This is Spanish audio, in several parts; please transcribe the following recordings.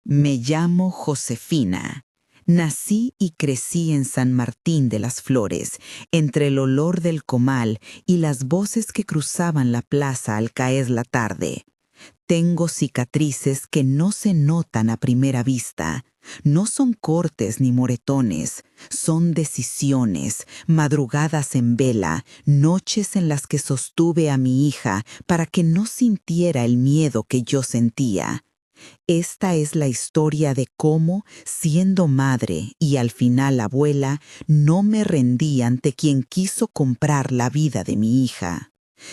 Me llamo Josefina. Nací y crecí en San Martín de las Flores, entre el olor del comal y las voces que cruzaban la plaza al caer la tarde. Tengo cicatrices que no se notan a primera vista. No son cortes ni moretones, son decisiones, madrugadas en vela, noches en las que sostuve a mi hija para que no sintiera el miedo que yo sentía. Esta es la historia de cómo, siendo madre y al final abuela, no me rendí ante quien quiso comprar la vida de mi hija.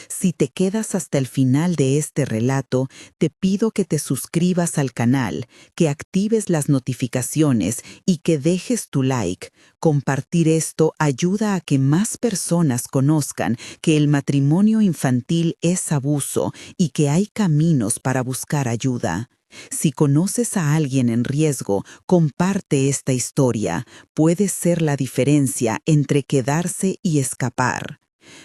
Si te quedas hasta el final de este relato, te pido que te suscribas al canal, que actives las notificaciones y que dejes tu like. Compartir esto ayuda a que más personas conozcan que el matrimonio infantil es abuso y que hay caminos para buscar ayuda. Si conoces a alguien en riesgo, comparte esta historia. Puede ser la diferencia entre quedarse y escapar.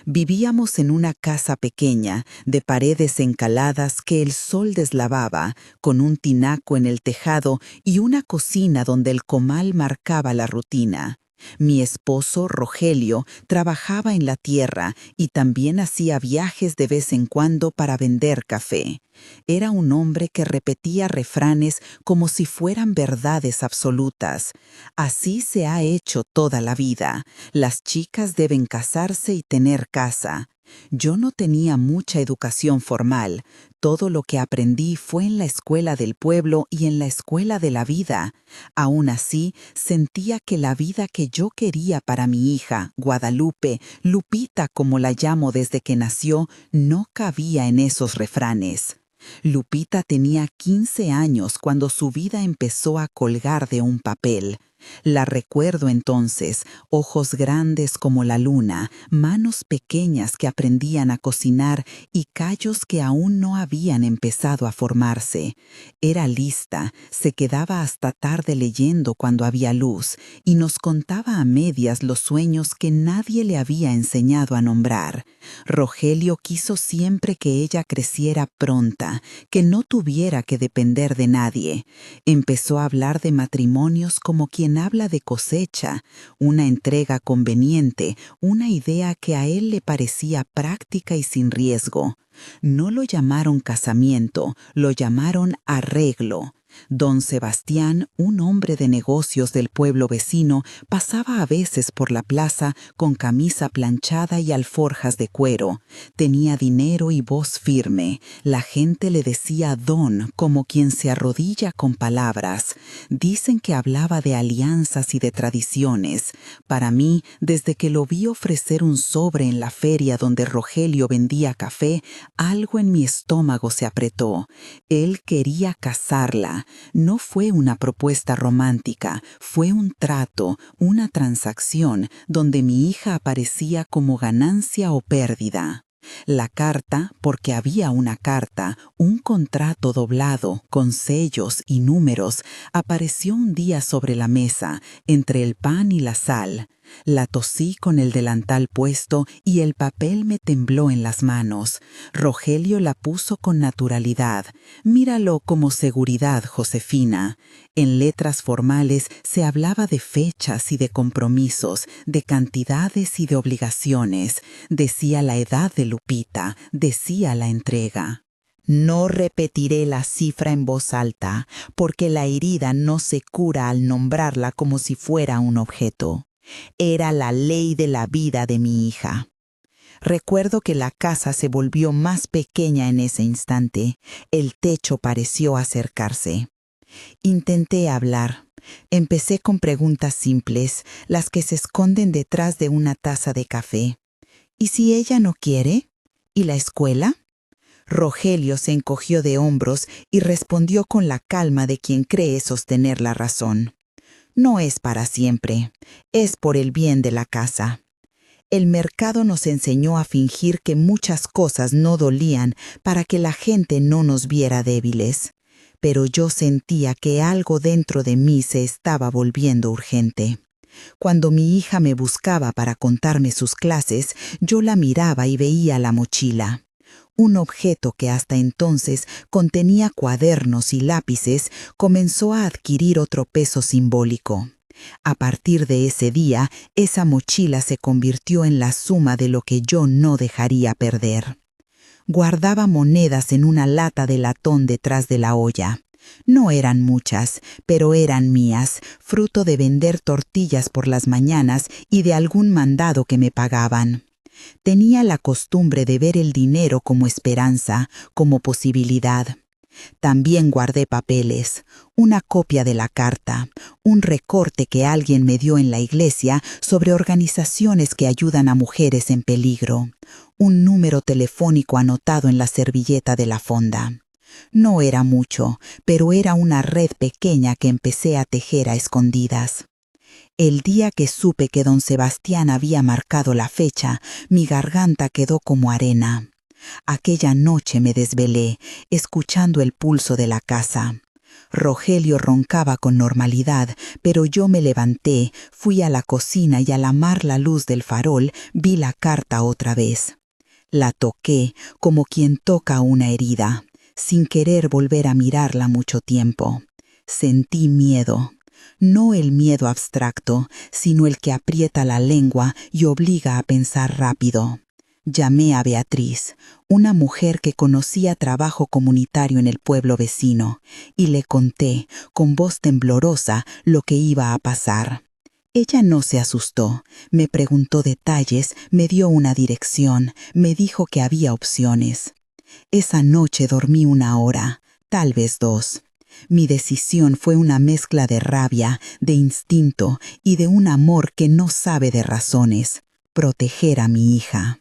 Vivíamos en una casa pequeña, de paredes encaladas que el sol deslavaba, con un tinaco en el tejado y una cocina donde el comal marcaba la rutina. Mi esposo, Rogelio, trabajaba en la tierra y también hacía viajes de vez en cuando para vender café. Era un hombre que repetía refranes como si fueran verdades absolutas. Así se ha hecho toda la vida. Las chicas deben casarse y tener casa. Yo no tenía mucha educación formal. Todo lo que aprendí fue en la escuela del pueblo y en la escuela de la vida. Aún así, sentía que la vida que yo quería para mi hija, Guadalupe, Lupita como la llamo desde que nació, no cabía en esos refranes. Lupita tenía 15 años cuando su vida empezó a colgar de un papel. La recuerdo entonces, ojos grandes como la luna, manos pequeñas que aprendían a cocinar y callos que aún no habían empezado a formarse. Era lista, se quedaba hasta tarde leyendo cuando había luz y nos contaba a medias los sueños que nadie le había enseñado a nombrar. Rogelio quiso siempre que ella creciera pronta, que no tuviera que depender de nadie. Empezó a hablar de matrimonios como quien habla de cosecha, una entrega conveniente, una idea que a él le parecía práctica y sin riesgo. No lo llamaron casamiento, lo llamaron arreglo. Don Sebastián, un hombre de negocios del pueblo vecino, pasaba a veces por la plaza con camisa planchada y alforjas de cuero. Tenía dinero y voz firme. La gente le decía don, como quien se arrodilla con palabras. Dicen que hablaba de alianzas y de tradiciones. Para mí, desde que lo vi ofrecer un sobre en la feria donde Rogelio vendía café, algo en mi estómago se apretó. Él quería casarla. No fue una propuesta romántica, fue un trato, una transacción donde mi hija aparecía como ganancia o pérdida. La carta, porque había una carta, un contrato doblado, con sellos y números, apareció un día sobre la mesa, entre el pan y la sal. La tosí con el delantal puesto y el papel me tembló en las manos. Rogelio la puso con naturalidad. Míralo como seguridad, Josefina. En letras formales se hablaba de fechas y de compromisos, de cantidades y de obligaciones. Decía la edad de Lupita, decía la entrega. No repetiré la cifra en voz alta, porque la herida no se cura al nombrarla como si fuera un objeto. Era la ley de la vida de mi hija. Recuerdo que la casa se volvió más pequeña en ese instante. El techo pareció acercarse. Intenté hablar. Empecé con preguntas simples, las que se esconden detrás de una taza de café. ¿Y si ella no quiere? ¿Y la escuela? Rogelio se encogió de hombros y respondió con la calma de quien cree sostener la razón. No es para siempre, es por el bien de la casa. El mercado nos enseñó a fingir que muchas cosas no dolían para que la gente no nos viera débiles. Pero yo sentía que algo dentro de mí se estaba volviendo urgente. Cuando mi hija me buscaba para contarme sus clases, yo la miraba y veía la mochila. Un objeto que hasta entonces contenía cuadernos y lápices comenzó a adquirir otro peso simbólico. A partir de ese día, esa mochila se convirtió en la suma de lo que yo no dejaría perder. Guardaba monedas en una lata de latón detrás de la olla. No eran muchas, pero eran mías, fruto de vender tortillas por las mañanas y de algún mandado que me pagaban. Tenía la costumbre de ver el dinero como esperanza, como posibilidad. También guardé papeles, una copia de la carta, un recorte que alguien me dio en la iglesia sobre organizaciones que ayudan a mujeres en peligro, un número telefónico anotado en la servilleta de la fonda. No era mucho, pero era una red pequeña que empecé a tejer a escondidas. El día que supe que don Sebastián había marcado la fecha, mi garganta quedó como arena. Aquella noche me desvelé, escuchando el pulso de la casa. Rogelio roncaba con normalidad, pero yo me levanté, fui a la cocina y al amar la luz del farol vi la carta otra vez. La toqué como quien toca una herida, sin querer volver a mirarla mucho tiempo. Sentí miedo. No el miedo abstracto, sino el que aprieta la lengua y obliga a pensar rápido. Llamé a Beatriz, una mujer que conocía trabajo comunitario en el pueblo vecino, y le conté, con voz temblorosa, lo que iba a pasar. Ella no se asustó, me preguntó detalles, me dio una dirección, me dijo que había opciones. Esa noche dormí 1 hora, tal vez 2. Mi decisión fue una mezcla de rabia, de instinto y de un amor que no sabe de razones: proteger a mi hija.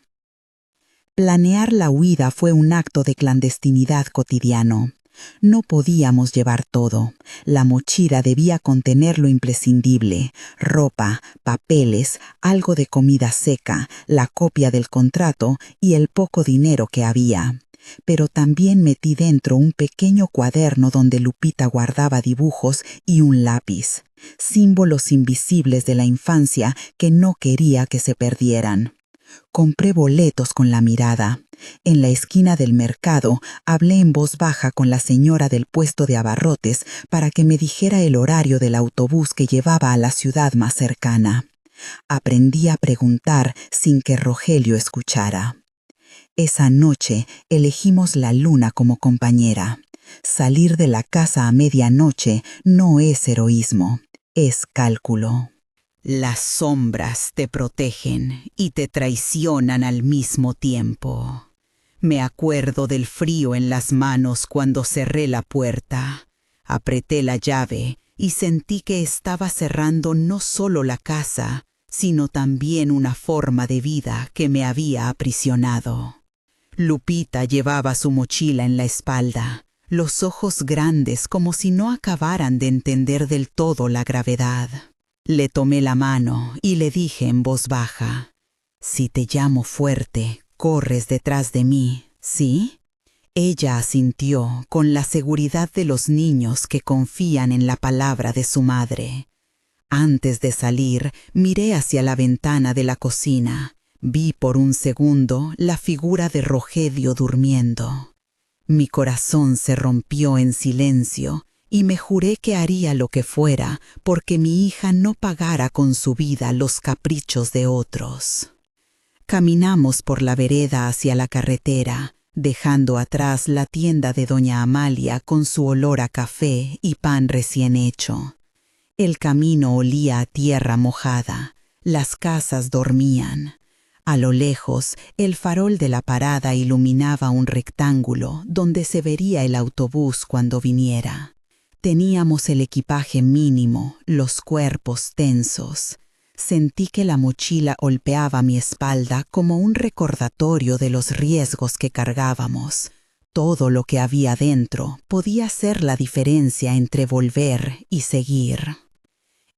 Planear la huida fue un acto de clandestinidad cotidiano. No podíamos llevar todo. La mochila debía contener lo imprescindible: ropa, papeles, algo de comida seca, la copia del contrato y el poco dinero que había. Pero también metí dentro un pequeño cuaderno donde Lupita guardaba dibujos y un lápiz, símbolos invisibles de la infancia que no quería que se perdieran. Compré boletos con la mirada. En la esquina del mercado hablé en voz baja con la señora del puesto de abarrotes para que me dijera el horario del autobús que llevaba a la ciudad más cercana. Aprendí a preguntar sin que Rogelio escuchara. Esa noche elegimos la luna como compañera. Salir de la casa a medianoche no es heroísmo, es cálculo. Las sombras te protegen y te traicionan al mismo tiempo. Me acuerdo del frío en las manos cuando cerré la puerta. Apreté la llave y sentí que estaba cerrando no solo la casa, sino también una forma de vida que me había aprisionado. Lupita llevaba su mochila en la espalda, los ojos grandes como si no acabaran de entender del todo la gravedad. Le tomé la mano y le dije en voz baja: «Si te llamo fuerte, corres detrás de mí, ¿sí?». Ella asintió con la seguridad de los niños que confían en la palabra de su madre. Antes de salir, miré hacia la ventana de la cocina. Vi por un segundo la figura de Rogelio durmiendo. Mi corazón se rompió en silencio y me juré que haría lo que fuera porque mi hija no pagara con su vida los caprichos de otros. Caminamos por la vereda hacia la carretera, dejando atrás la tienda de doña Amalia con su olor a café y pan recién hecho. El camino olía a tierra mojada, las casas dormían. A lo lejos, el farol de la parada iluminaba un rectángulo donde se vería el autobús cuando viniera. Teníamos el equipaje mínimo, los cuerpos tensos. Sentí que la mochila golpeaba mi espalda como un recordatorio de los riesgos que cargábamos. Todo lo que había dentro podía ser la diferencia entre volver y seguir.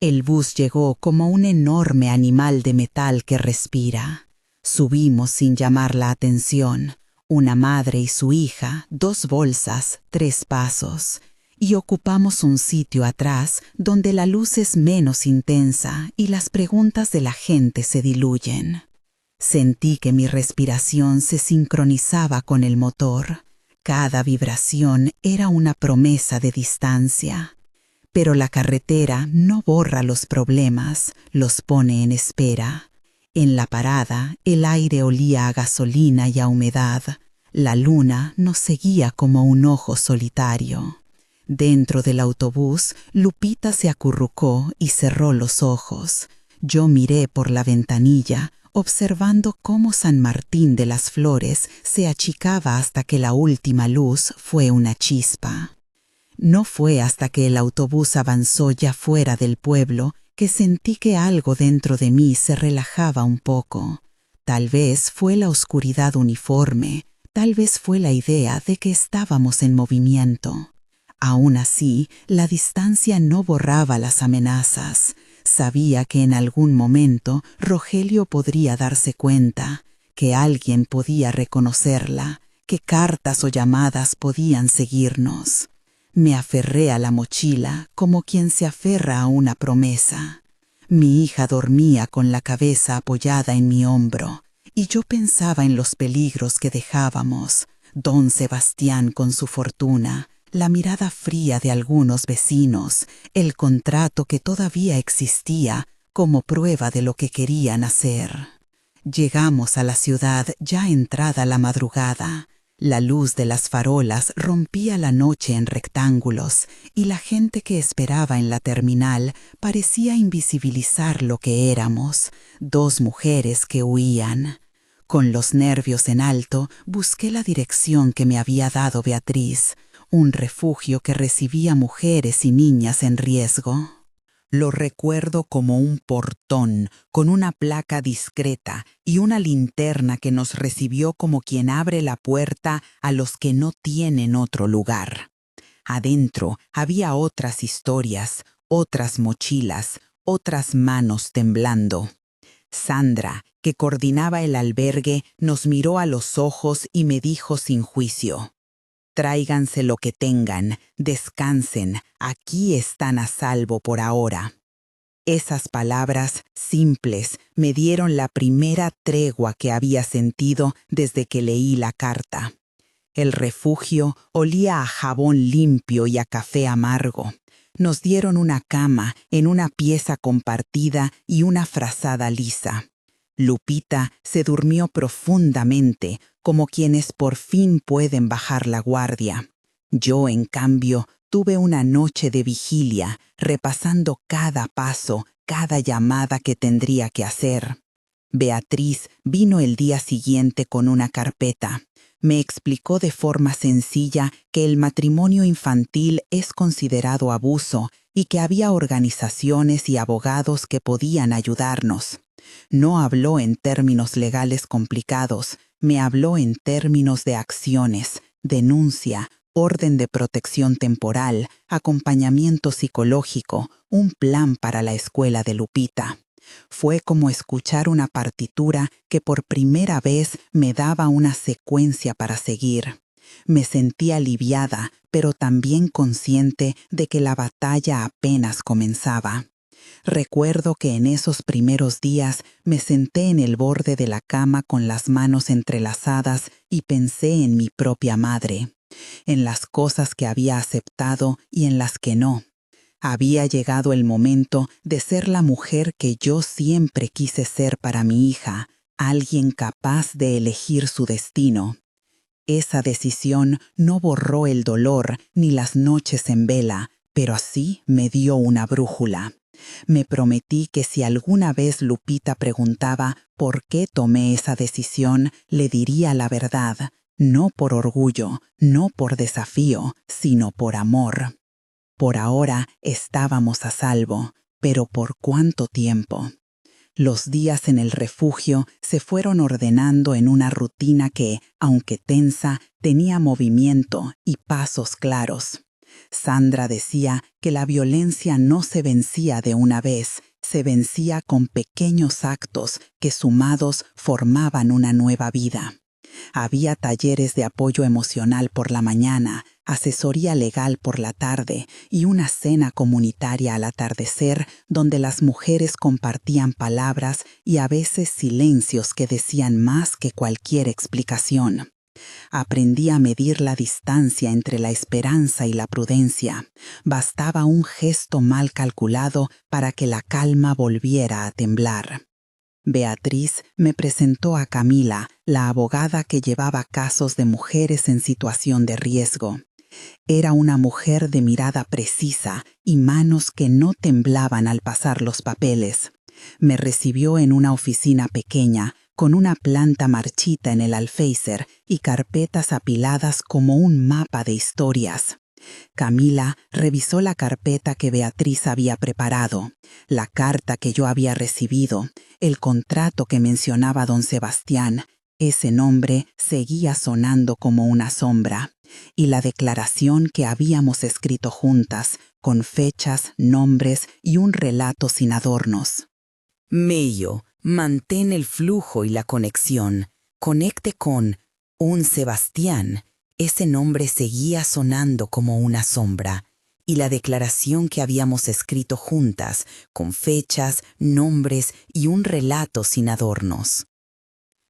El bus llegó como un enorme animal de metal que respira. Subimos sin llamar la atención, una madre y su hija, 2 bolsas, 3 pasos, y ocupamos un sitio atrás donde la luz es menos intensa y las preguntas de la gente se diluyen. Sentí que mi respiración se sincronizaba con el motor. Cada vibración era una promesa de distancia. Pero la carretera no borra los problemas, los pone en espera. En la parada, el aire olía a gasolina y a humedad. La luna nos seguía como un ojo solitario. Dentro del autobús, Lupita se acurrucó y cerró los ojos. Yo miré por la ventanilla, observando cómo San Martín de las Flores se achicaba hasta que la última luz fue una chispa. No fue hasta que el autobús avanzó ya fuera del pueblo que sentí que algo dentro de mí se relajaba un poco. Tal vez fue la oscuridad uniforme, tal vez fue la idea de que estábamos en movimiento. Aún así, la distancia no borraba las amenazas. Sabía que en algún momento Rogelio podría darse cuenta, que alguien podía reconocerla, que cartas o llamadas podían seguirnos. Me aferré a la mochila como quien se aferra a una promesa. Mi hija dormía con la cabeza apoyada en mi hombro, y yo pensaba en los peligros que dejábamos, don Sebastián con su fortuna, la mirada fría de algunos vecinos, el contrato que todavía existía como prueba de lo que querían hacer. Llegamos a la ciudad ya entrada la madrugada. La luz de las farolas rompía la noche en rectángulos y la gente que esperaba en la terminal parecía invisibilizar lo que éramos, dos mujeres que huían. Con los nervios en alto, busqué la dirección que me había dado Beatriz, un refugio que recibía mujeres y niñas en riesgo. Lo recuerdo como un portón con una placa discreta y una linterna que nos recibió como quien abre la puerta a los que no tienen otro lugar. Adentro había otras historias, otras mochilas, otras manos temblando. Sandra, que coordinaba el albergue, nos miró a los ojos y me dijo sin juicio: «Tráiganse lo que tengan, descansen, aquí están a salvo por ahora». Esas palabras simples me dieron la primera tregua que había sentido desde que leí la carta. El refugio olía a jabón limpio y a café amargo. Nos dieron una cama en una pieza compartida y una frazada lisa. Lupita se durmió profundamente, como quienes por fin pueden bajar la guardia. Yo, en cambio, tuve una noche de vigilia, repasando cada paso, cada llamada que tendría que hacer. Beatriz vino el día siguiente con una carpeta. Me explicó de forma sencilla que el matrimonio infantil es considerado abuso y que había organizaciones y abogados que podían ayudarnos. No habló en términos legales complicados, me habló en términos de acciones, denuncia, orden de protección temporal, acompañamiento psicológico, un plan para la escuela de Lupita. Fue como escuchar una partitura que por primera vez me daba una secuencia para seguir. Me sentí aliviada, pero también consciente de que la batalla apenas comenzaba. Recuerdo que en esos primeros días me senté en el borde de la cama con las manos entrelazadas y pensé en mi propia madre, en las cosas que había aceptado y en las que no. Había llegado el momento de ser la mujer que yo siempre quise ser para mi hija, alguien capaz de elegir su destino. Esa decisión no borró el dolor ni las noches en vela, pero sí me dio una brújula. Me prometí que si alguna vez Lupita preguntaba por qué tomé esa decisión, le diría la verdad, no por orgullo, no por desafío, sino por amor. Por ahora estábamos a salvo, pero ¿por cuánto tiempo? Los días en el refugio se fueron ordenando en una rutina que, aunque tensa, tenía movimiento y pasos claros. Sandra decía que la violencia no se vencía de una vez, se vencía con pequeños actos que sumados formaban una nueva vida. Había talleres de apoyo emocional por la mañana, asesoría legal por la tarde y una cena comunitaria al atardecer donde las mujeres compartían palabras y a veces silencios que decían más que cualquier explicación. Aprendí a medir la distancia entre la esperanza y la prudencia. Bastaba un gesto mal calculado para que la calma volviera a temblar. Beatriz me presentó a Camila, la abogada que llevaba casos de mujeres en situación de riesgo. Era una mujer de mirada precisa y manos que no temblaban al pasar los papeles. Me recibió en una oficina pequeña, con una planta marchita en el alféizar y carpetas apiladas como un mapa de historias. Camila revisó la carpeta que Beatriz había preparado, la carta que yo había recibido, el contrato que mencionaba don Sebastián. Ese nombre seguía sonando como una sombra, y la declaración que habíamos escrito juntas, con fechas, nombres y un relato sin adornos. Mello, mantén el flujo y la conexión. Conecte con un Sebastián. Ese nombre seguía sonando como una sombra, y la declaración que habíamos escrito juntas, con fechas, nombres y un relato sin adornos.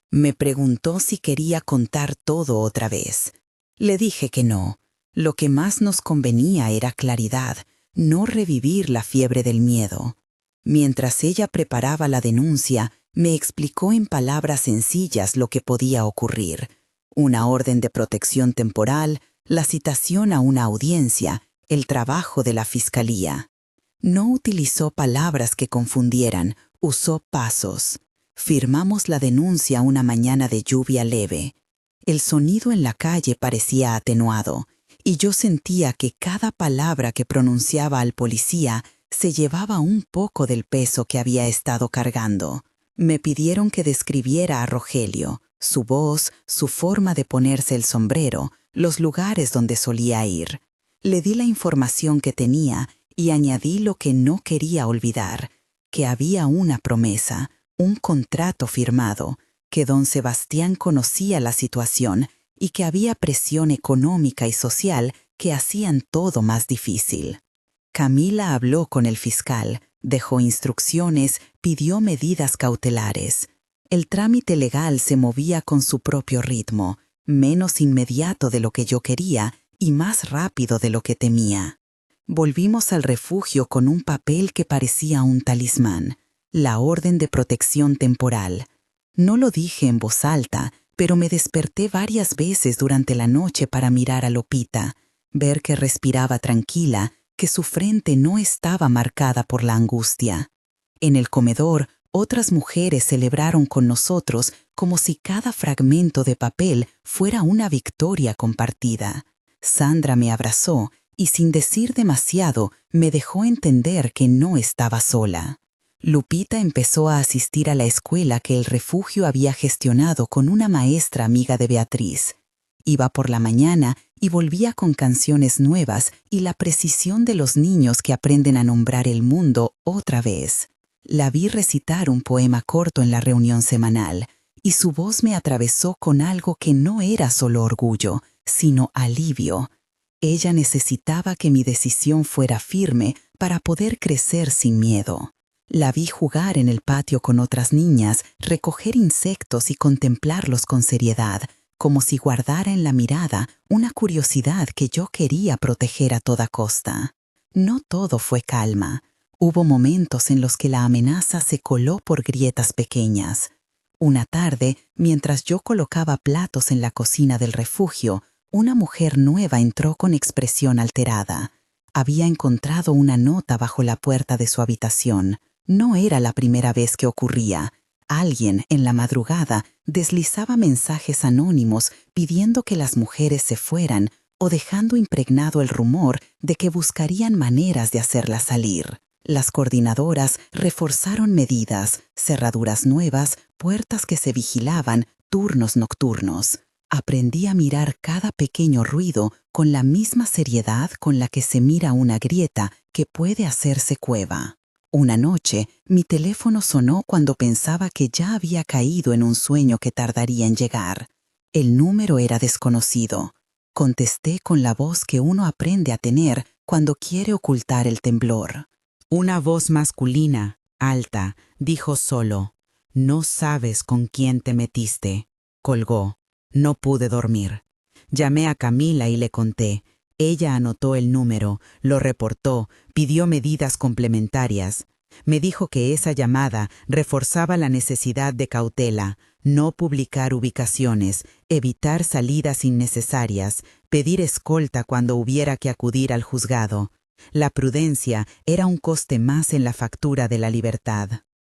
Me preguntó si quería contar todo otra vez. Le dije que no. Lo que más nos convenía era claridad, no revivir la fiebre del miedo. Mientras ella preparaba la denuncia, me explicó en palabras sencillas lo que podía ocurrir. Una orden de protección temporal, la citación a una audiencia, el trabajo de la fiscalía. No utilizó palabras que confundieran, usó pasos. Firmamos la denuncia una mañana de lluvia leve. El sonido en la calle parecía atenuado, y yo sentía que cada palabra que pronunciaba al policía se llevaba un poco del peso que había estado cargando. Me pidieron que describiera a Rogelio, su voz, su forma de ponerse el sombrero, los lugares donde solía ir. Le di la información que tenía y añadí lo que no quería olvidar, que había una promesa, un contrato firmado, que don Sebastián conocía la situación y que había presión económica y social que hacían todo más difícil. Camila habló con el fiscal, dejó instrucciones, pidió medidas cautelares. El trámite legal se movía con su propio ritmo, menos inmediato de lo que yo quería y más rápido de lo que temía. Volvimos al refugio con un papel que parecía un talismán, la orden de protección temporal. No lo dije en voz alta, pero me desperté varias veces durante la noche para mirar a Lupita, ver que respiraba tranquila, que su frente no estaba marcada por la angustia. En el comedor, otras mujeres celebraron con nosotros como si cada fragmento de papel fuera una victoria compartida. Sandra me abrazó y sin decir demasiado me dejó entender que no estaba sola. Lupita empezó a asistir a la escuela que el refugio había gestionado con una maestra amiga de Beatriz. Iba por la mañana y volvía con canciones nuevas y la precisión de los niños que aprenden a nombrar el mundo otra vez. La vi recitar un poema corto en la reunión semanal, y su voz me atravesó con algo que no era solo orgullo, sino alivio. Ella necesitaba que mi decisión fuera firme para poder crecer sin miedo. La vi jugar en el patio con otras niñas, recoger insectos y contemplarlos con seriedad, como si guardara en la mirada una curiosidad que yo quería proteger a toda costa. No todo fue calma. Hubo momentos en los que la amenaza se coló por grietas pequeñas. Una tarde, mientras yo colocaba platos en la cocina del refugio, una mujer nueva entró con expresión alterada. Había encontrado una nota bajo la puerta de su habitación. No era la primera vez que ocurría. Alguien, en la madrugada, deslizaba mensajes anónimos pidiendo que las mujeres se fueran o dejando impregnado el rumor de que buscarían maneras de hacerlas salir. Las coordinadoras reforzaron medidas, cerraduras nuevas, puertas que se vigilaban, turnos nocturnos. Aprendí a mirar cada pequeño ruido con la misma seriedad con la que se mira una grieta que puede hacerse cueva. Una noche, mi teléfono sonó cuando pensaba que ya había caído en un sueño que tardaría en llegar. El número era desconocido. Contesté con la voz que uno aprende a tener cuando quiere ocultar el temblor. Una voz masculina, alta, dijo solo: «No sabes con quién te metiste». Colgó. No pude dormir. Llamé a Camila y le conté. Ella anotó el número, lo reportó, pidió medidas complementarias. Me dijo que esa llamada reforzaba la necesidad de cautela, no publicar ubicaciones, evitar salidas innecesarias, pedir escolta cuando hubiera que acudir al juzgado. La prudencia era un coste más en la factura de la libertad.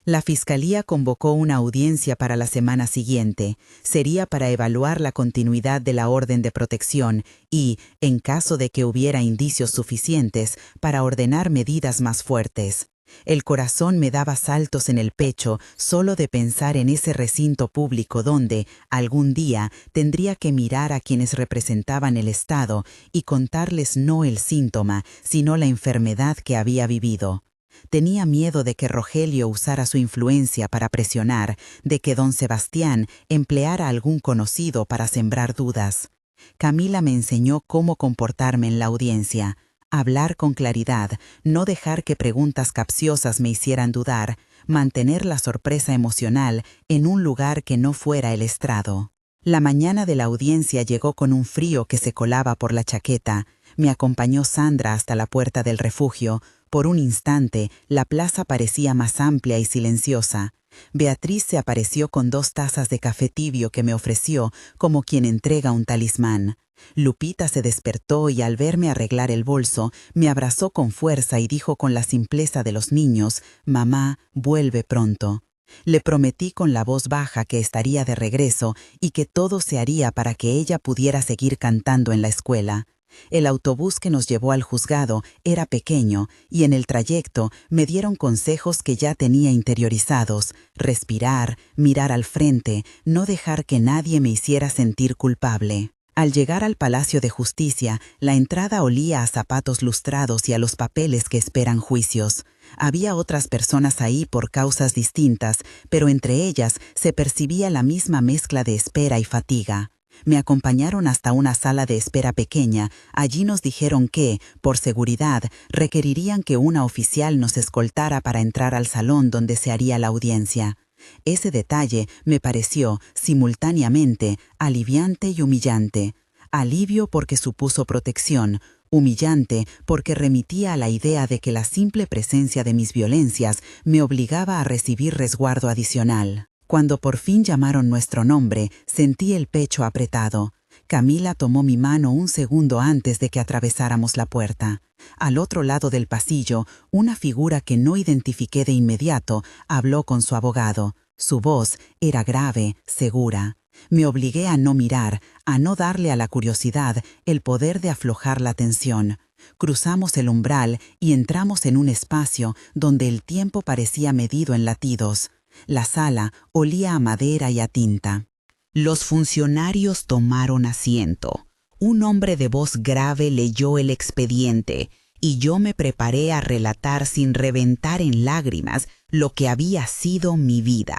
La Fiscalía convocó una audiencia para la semana siguiente. Sería para evaluar la continuidad de la orden de protección y, en caso de que hubiera indicios suficientes, para ordenar medidas más fuertes. El corazón me daba saltos en el pecho solo de pensar en ese recinto público donde, algún día, tendría que mirar a quienes representaban el Estado y contarles no el síntoma, sino la enfermedad que había vivido. Tenía miedo de que Rogelio usara su influencia para presionar, de que don Sebastián empleara a algún conocido para sembrar dudas. Camila me enseñó cómo comportarme en la audiencia. Hablar con claridad, no dejar que preguntas capciosas me hicieran dudar, mantener la sorpresa emocional en un lugar que no fuera el estrado. La mañana de la audiencia llegó con un frío que se colaba por la chaqueta. Me acompañó Sandra hasta la puerta del refugio. Por un instante, la plaza parecía más amplia y silenciosa. Beatriz se apareció con 2 tazas de café tibio que me ofreció como quien entrega un talismán. Lupita se despertó y al verme arreglar el bolso, me abrazó con fuerza y dijo con la simpleza de los niños: «Mamá, vuelve pronto». Le prometí con la voz baja que estaría de regreso y que todo se haría para que ella pudiera seguir cantando en la escuela. El autobús que nos llevó al juzgado era pequeño y en el trayecto me dieron consejos que ya tenía interiorizados: respirar, mirar al frente, no dejar que nadie me hiciera sentir culpable. Al llegar al Palacio de Justicia, la entrada olía a zapatos lustrados y a los papeles que esperan juicios. Había otras personas ahí por causas distintas, pero entre ellas se percibía la misma mezcla de espera y fatiga. Me acompañaron hasta una sala de espera pequeña. Allí nos dijeron que, por seguridad, requerirían que una oficial nos escoltara para entrar al salón donde se haría la audiencia. Ese detalle me pareció, simultáneamente, aliviante y humillante. Alivio porque supuso protección, humillante porque remitía a la idea de que la simple presencia de mis violencias me obligaba a recibir resguardo adicional. Cuando por fin llamaron nuestro nombre, sentí el pecho apretado. Camila tomó mi mano un segundo antes de que atravesáramos la puerta. Al otro lado del pasillo, una figura que no identifiqué de inmediato habló con su abogado. Su voz era grave, segura. Me obligué a no mirar, a no darle a la curiosidad el poder de aflojar la tensión. Cruzamos el umbral y entramos en un espacio donde el tiempo parecía medido en latidos. La sala olía a madera y a tinta. Los funcionarios tomaron asiento. Un hombre de voz grave leyó el expediente y yo me preparé a relatar sin reventar en lágrimas lo que había sido mi vida.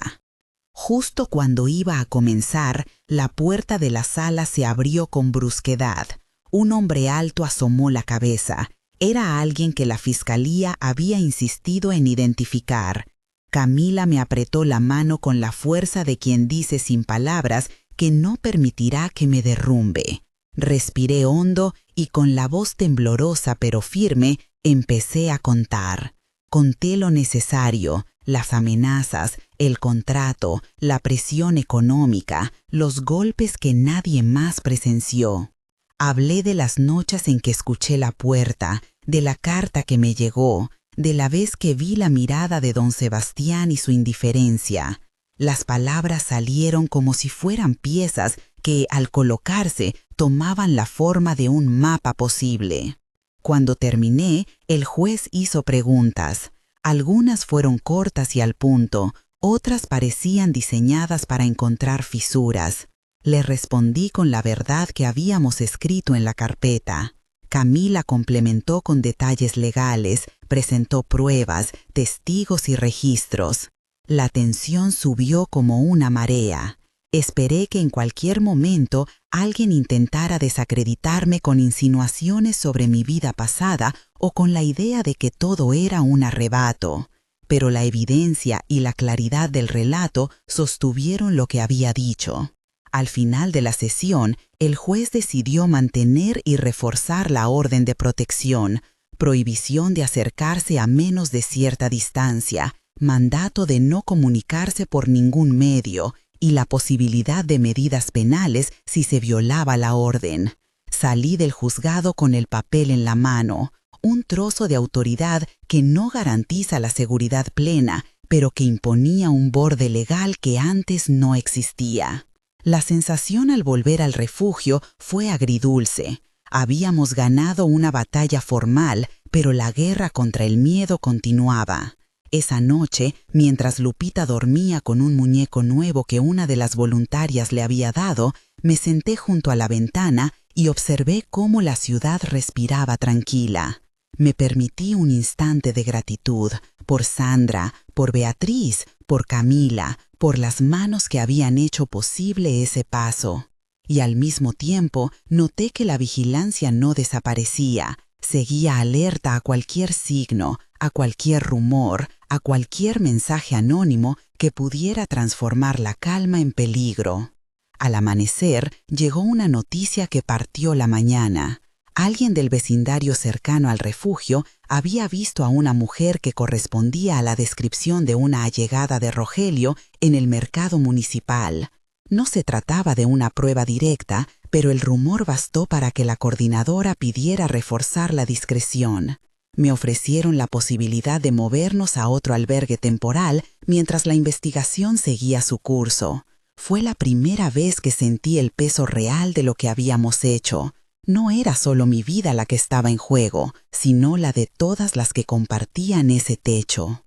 Justo cuando iba a comenzar, la puerta de la sala se abrió con brusquedad. Un hombre alto asomó la cabeza. Era alguien que la Fiscalía había insistido en identificar. Camila me apretó la mano con la fuerza de quien dice sin palabras que no permitirá que me derrumbe. Respiré hondo y con la voz temblorosa pero firme empecé a contar. Conté lo necesario: las amenazas, el contrato, la presión económica, los golpes que nadie más presenció. Hablé de las noches en que escuché la puerta, de la carta que me llegó, de la vez que vi la mirada de don Sebastián y su indiferencia. Las palabras salieron como si fueran piezas que, al colocarse, tomaban la forma de un mapa posible. Cuando terminé, el juez hizo preguntas. Algunas fueron cortas y al punto, otras parecían diseñadas para encontrar fisuras. Le respondí con la verdad que habíamos escrito en la carpeta. Camila complementó con detalles legales, presentó pruebas, testigos y registros. La tensión subió como una marea. Esperé que en cualquier momento alguien intentara desacreditarme con insinuaciones sobre mi vida pasada o con la idea de que todo era un arrebato. Pero la evidencia y la claridad del relato sostuvieron lo que había dicho. Al final de la sesión, el juez decidió mantener y reforzar la orden de protección, prohibición de acercarse a menos de cierta distancia, mandato de no comunicarse por ningún medio y la posibilidad de medidas penales si se violaba la orden. Salí del juzgado con el papel en la mano, un trozo de autoridad que no garantiza la seguridad plena, pero que imponía un borde legal que antes no existía. La sensación al volver al refugio fue agridulce. Habíamos ganado una batalla formal, pero la guerra contra el miedo continuaba. Esa noche, mientras Lupita dormía con un muñeco nuevo que una de las voluntarias le había dado, me senté junto a la ventana y observé cómo la ciudad respiraba tranquila. Me permití un instante de gratitud por Sandra, por Beatriz, por Camila, por las manos que habían hecho posible ese paso. Y al mismo tiempo noté que la vigilancia no desaparecía. Seguía alerta a cualquier signo, a cualquier rumor, a cualquier mensaje anónimo que pudiera transformar la calma en peligro. Al amanecer llegó una noticia que partió la mañana. Alguien del vecindario cercano al refugio había visto a una mujer que correspondía a la descripción de una allegada de Rogelio en el mercado municipal. No se trataba de una prueba directa, pero el rumor bastó para que la coordinadora pidiera reforzar la discreción. Me ofrecieron la posibilidad de movernos a otro albergue temporal mientras la investigación seguía su curso. Fue la primera vez que sentí el peso real de lo que habíamos hecho. No era solo mi vida la que estaba en juego, sino la de todas las que compartían ese techo.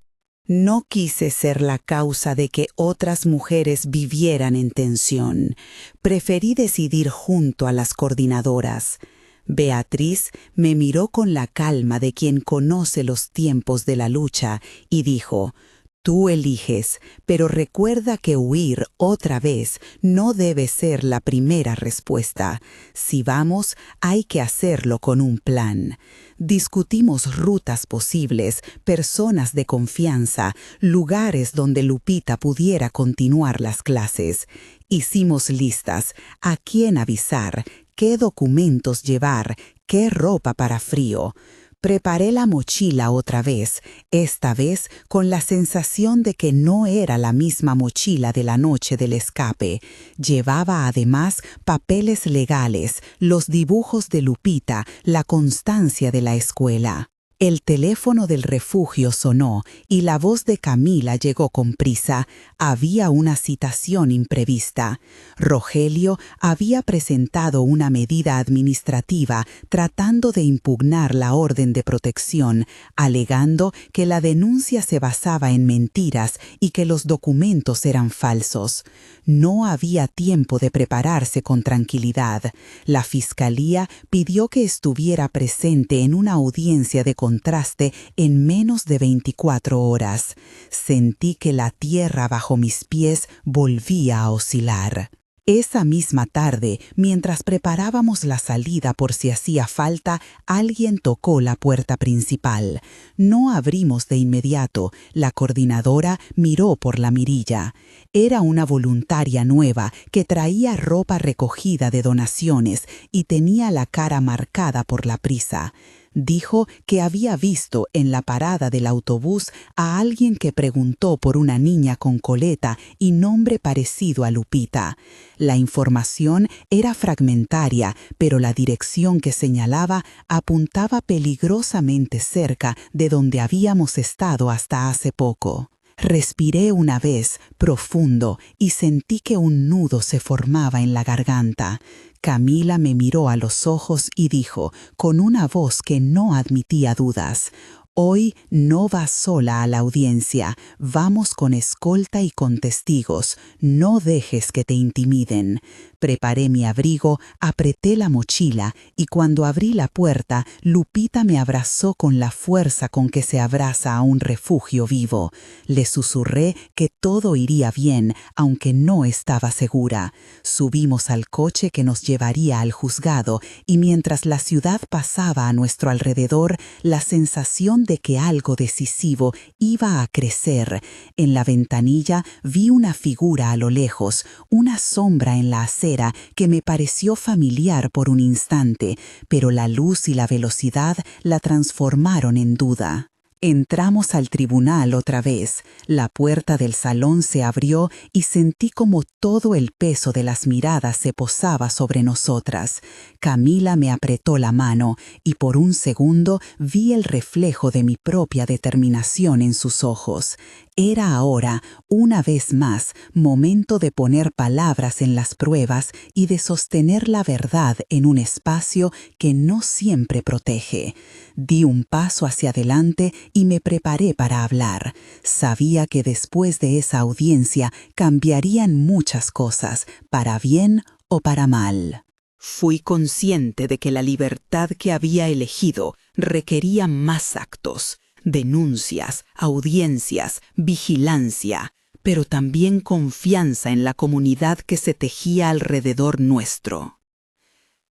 No quise ser la causa de que otras mujeres vivieran en tensión. Preferí decidir junto a las coordinadoras. Beatriz me miró con la calma de quien conoce los tiempos de la lucha y dijo: «Tú eliges, pero recuerda que huir otra vez no debe ser la primera respuesta. Si vamos, hay que hacerlo con un plan». Discutimos rutas posibles, personas de confianza, lugares donde Lupita pudiera continuar las clases. Hicimos listas, a quién avisar, qué documentos llevar, qué ropa para frío. Preparé la mochila otra vez, esta vez con la sensación de que no era la misma mochila de la noche del escape. Llevaba además papeles legales, los dibujos de Lupita, la constancia de la escuela. El teléfono del refugio sonó y la voz de Camila llegó con prisa. Había una citación imprevista. Rogelio había presentado una medida administrativa tratando de impugnar la orden de protección, alegando que la denuncia se basaba en mentiras y que los documentos eran falsos. No había tiempo de prepararse con tranquilidad. La fiscalía pidió que estuviera presente en una audiencia de contraste en menos de 24 horas. Sentí que la tierra bajo mis pies volvía a oscilar. Esa misma tarde, mientras preparábamos la salida por si hacía falta, alguien tocó la puerta principal. No abrimos de inmediato. La coordinadora miró por la mirilla. Era una voluntaria nueva que traía ropa recogida de donaciones y tenía la cara marcada por la prisa. Dijo que había visto en la parada del autobús a alguien que preguntó por una niña con coleta y nombre parecido a Lupita. La información era fragmentaria, pero la dirección que señalaba apuntaba peligrosamente cerca de donde habíamos estado hasta hace poco. Respiré una vez, profundo, y sentí que un nudo se formaba en la garganta. Camila me miró a los ojos y dijo, con una voz que no admitía dudas: «Hoy no vas sola a la audiencia, vamos con escolta y con testigos. No dejes que te intimiden». Preparé mi abrigo, apreté la mochila y cuando abrí la puerta, Lupita me abrazó con la fuerza con que se abraza a un refugio vivo. Le susurré que todo iría bien, aunque no estaba segura. Subimos al coche que nos llevaría al juzgado y mientras la ciudad pasaba a nuestro alrededor, la sensación de que algo decisivo iba a crecer. En la ventanilla vi una figura a lo lejos, una sombra en la acera que me pareció familiar por un instante, pero la luz y la velocidad la transformaron en duda. Entramos al tribunal otra vez. La puerta del salón se abrió y sentí como todo el peso de las miradas se posaba sobre nosotras. Camila me apretó la mano y por un segundo vi el reflejo de mi propia determinación en sus ojos. Era ahora, una vez más, momento de poner palabras en las pruebas y de sostener la verdad en un espacio que no siempre protege. Di un paso hacia adelante y me preparé para hablar. Sabía que después de esa audiencia cambiarían muchas cosas, para bien o para mal. Fui consciente de que la libertad que había elegido requería más actos, denuncias, audiencias, vigilancia, pero también confianza en la comunidad que se tejía alrededor nuestro.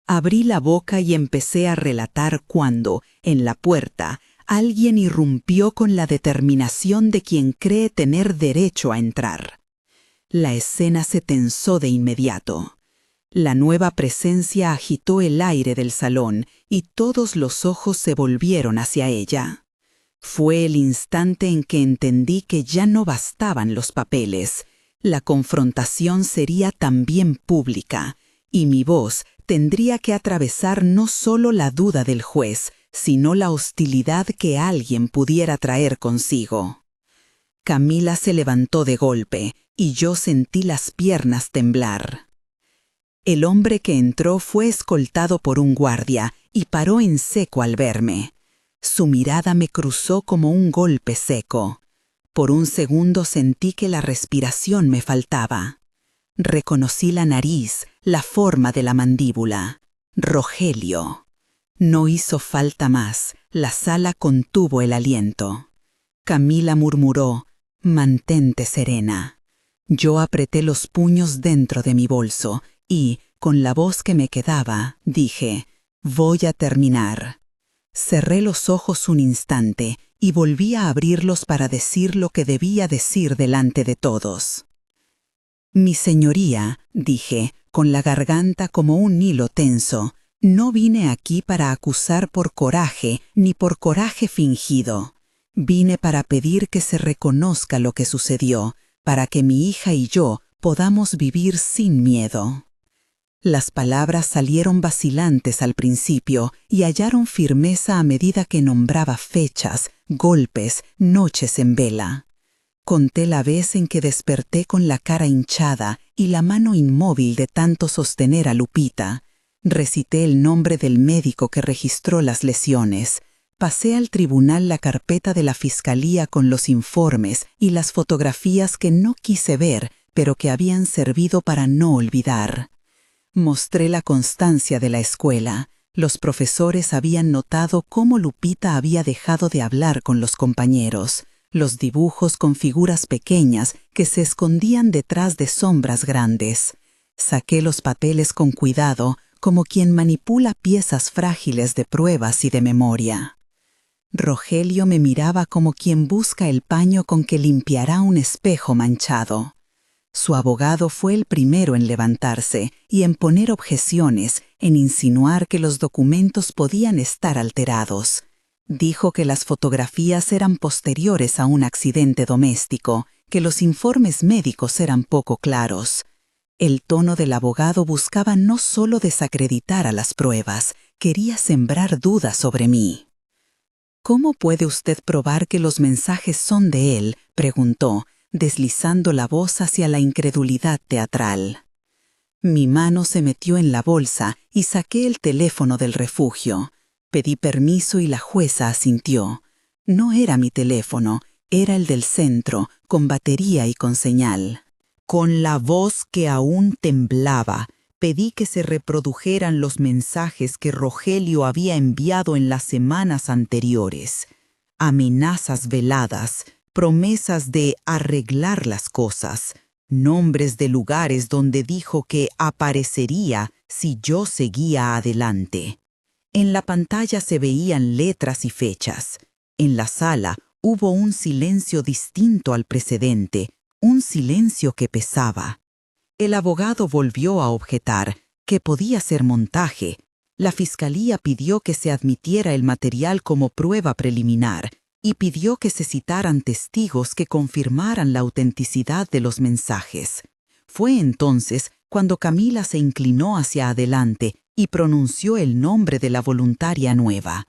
Abrí la boca y empecé a relatar cuando, en la puerta, alguien irrumpió con la determinación de quien cree tener derecho a entrar. La escena se tensó de inmediato. La nueva presencia agitó el aire del salón y todos los ojos se volvieron hacia ella. Fue el instante en que entendí que ya no bastaban los papeles. La confrontación sería también pública, y mi voz tendría que atravesar no solo la duda del juez, sino la hostilidad que alguien pudiera traer consigo. Camila se levantó de golpe, y yo sentí las piernas temblar. El hombre que entró fue escoltado por un guardia y paró en seco al verme. Su mirada me cruzó como un golpe seco. Por un segundo sentí que la respiración me faltaba. Reconocí la nariz, la forma de la mandíbula. Rogelio. No hizo falta más. La sala contuvo el aliento. Camila murmuró: «Mantente serena». Yo apreté los puños dentro de mi bolso y, con la voz que me quedaba, dije: «Voy a terminar». Cerré los ojos un instante y volví a abrirlos para decir lo que debía decir delante de todos. «Mi señoría», dije, con la garganta como un hilo tenso, «no vine aquí para acusar por coraje ni por coraje fingido. Vine para pedir que se reconozca lo que sucedió, para que mi hija y yo podamos vivir sin miedo». Las palabras salieron vacilantes al principio y hallaron firmeza a medida que nombraba fechas, golpes, noches en vela. Conté la vez en que desperté con la cara hinchada y la mano inmóvil de tanto sostener a Lupita. Recité el nombre del médico que registró las lesiones. Pasé al tribunal la carpeta de la fiscalía con los informes y las fotografías que no quise ver, pero que habían servido para no olvidar. Mostré la constancia de la escuela. Los profesores habían notado cómo Lupita había dejado de hablar con los compañeros. Los dibujos con figuras pequeñas que se escondían detrás de sombras grandes. Saqué los papeles con cuidado, como quien manipula piezas frágiles de pruebas y de memoria. Rogelio me miraba como quien busca el paño con que limpiará un espejo manchado. Su abogado fue el primero en levantarse y en poner objeciones, en insinuar que los documentos podían estar alterados. Dijo que las fotografías eran posteriores a un accidente doméstico, que los informes médicos eran poco claros. El tono del abogado buscaba no solo desacreditar a las pruebas, quería sembrar dudas sobre mí. «¿Cómo puede usted probar que los mensajes son de él?», preguntó, deslizando la voz hacia la incredulidad teatral. Mi mano se metió en la bolsa y saqué el teléfono del refugio. Pedí permiso y la jueza asintió. No era mi teléfono, era el del centro, con batería y con señal. Con la voz que aún temblaba, Pedí que se reprodujeran los mensajes que Rogelio había enviado en las semanas anteriores. Amenazas veladas, promesas de arreglar las cosas, nombres de lugares donde dijo que aparecería si yo seguía adelante. En la pantalla se veían letras y fechas. En la sala hubo un silencio distinto al precedente, un silencio que pesaba. El abogado volvió a objetar que podía ser montaje. La fiscalía pidió que se admitiera el material como prueba preliminar y pidió que se citaran testigos que confirmaran la autenticidad de los mensajes. Fue entonces cuando Camila se inclinó hacia adelante y pronunció el nombre de la voluntaria nueva.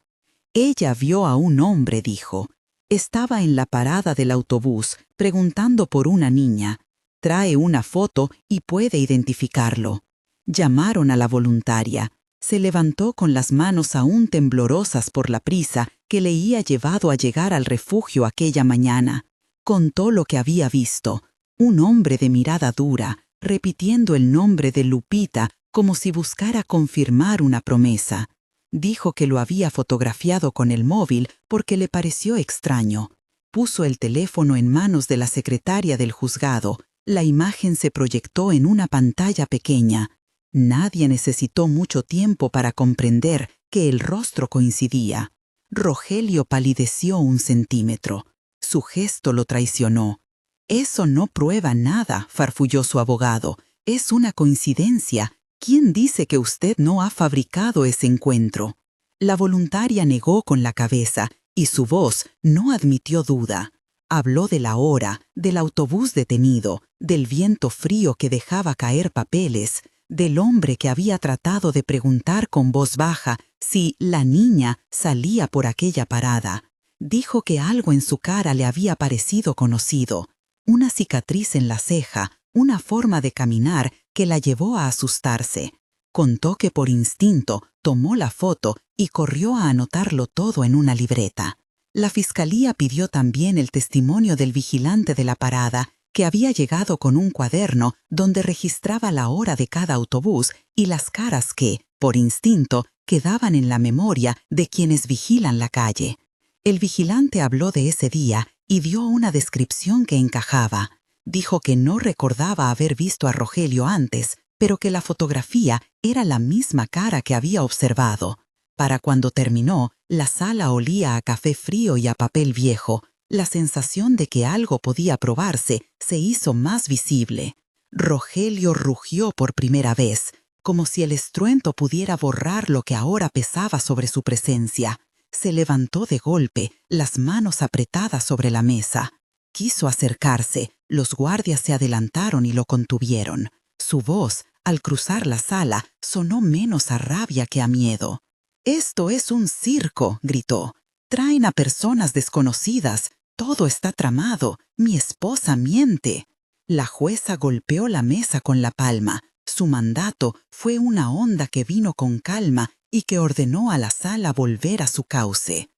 Ella vio a un hombre, dijo. Estaba en la parada del autobús preguntando por una niña. Trae una foto y puede identificarlo. Llamaron a la voluntaria. Se levantó con las manos aún temblorosas por la prisa que le había llevado a llegar al refugio aquella mañana. Contó lo que había visto. Un hombre de mirada dura, repitiendo el nombre de Lupita como si buscara confirmar una promesa. Dijo que lo había fotografiado con el móvil porque le pareció extraño. Puso el teléfono en manos de la secretaria del juzgado. La imagen se proyectó en una pantalla pequeña. Nadie necesitó mucho tiempo para comprender que el rostro coincidía. Rogelio palideció 1 centímetro. Su gesto lo traicionó. «Eso no prueba nada», farfulló su abogado. «Es una coincidencia. ¿Quién dice que usted no ha fabricado ese encuentro?» La voluntaria negó con la cabeza y su voz no admitió duda. Habló de la hora, del autobús detenido, del viento frío que dejaba caer papeles, del hombre que había tratado de preguntar con voz baja si la niña salía por aquella parada. Dijo que algo en su cara le había parecido conocido, una cicatriz en la ceja, una forma de caminar que la llevó a asustarse. Contó que por instinto tomó la foto y corrió a anotarlo todo en una libreta. La fiscalía pidió también el testimonio del vigilante de la parada, que había llegado con un cuaderno donde registraba la hora de cada autobús y las caras que, por instinto, quedaban en la memoria de quienes vigilan la calle. El vigilante habló de ese día y dio una descripción que encajaba. Dijo que no recordaba haber visto a Rogelio antes, pero que la fotografía era la misma cara que había observado. Para cuando terminó, la sala olía a café frío y a papel viejo. La sensación de que algo podía probarse se hizo más visible. Rogelio rugió por primera vez, como si el estruendo pudiera borrar lo que ahora pesaba sobre su presencia. Se levantó de golpe, las manos apretadas sobre la mesa. Quiso acercarse, los guardias se adelantaron y lo contuvieron. Su voz, al cruzar la sala, sonó menos a rabia que a miedo. «Esto es un circo», gritó. «Traen a personas desconocidas. Todo está tramado. Mi esposa miente». La jueza golpeó la mesa con la palma. Su mandato fue una onda que vino con calma y que ordenó a la sala volver a su cauce.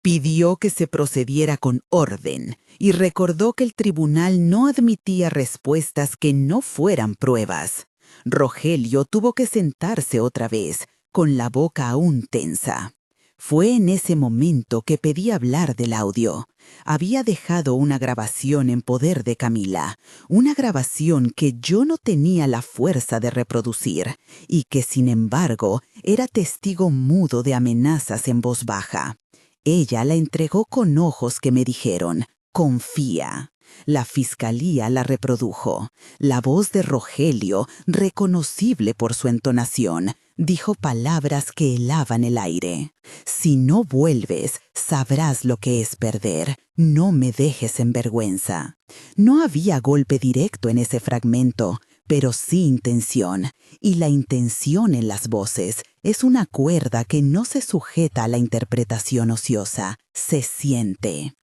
Pidió que se procediera con orden y recordó que el tribunal no admitía respuestas que no fueran pruebas. Rogelio tuvo que sentarse otra vez, con la boca aún tensa. Fue en ese momento que pedí hablar del audio. Había dejado una grabación en poder de Camila, una grabación que yo no tenía la fuerza de reproducir y que, sin embargo, era testigo mudo de amenazas en voz baja. Ella la entregó con ojos que me dijeron, «Confía». La fiscalía la reprodujo. La voz de Rogelio, reconocible por su entonación, dijo palabras que helaban el aire. «Si no vuelves, sabrás lo que es perder. No me dejes en vergüenza». No había golpe directo en ese fragmento, pero sí intención. Y la intención en las voces es una cuerda que no se sujeta a la interpretación ociosa, se siente.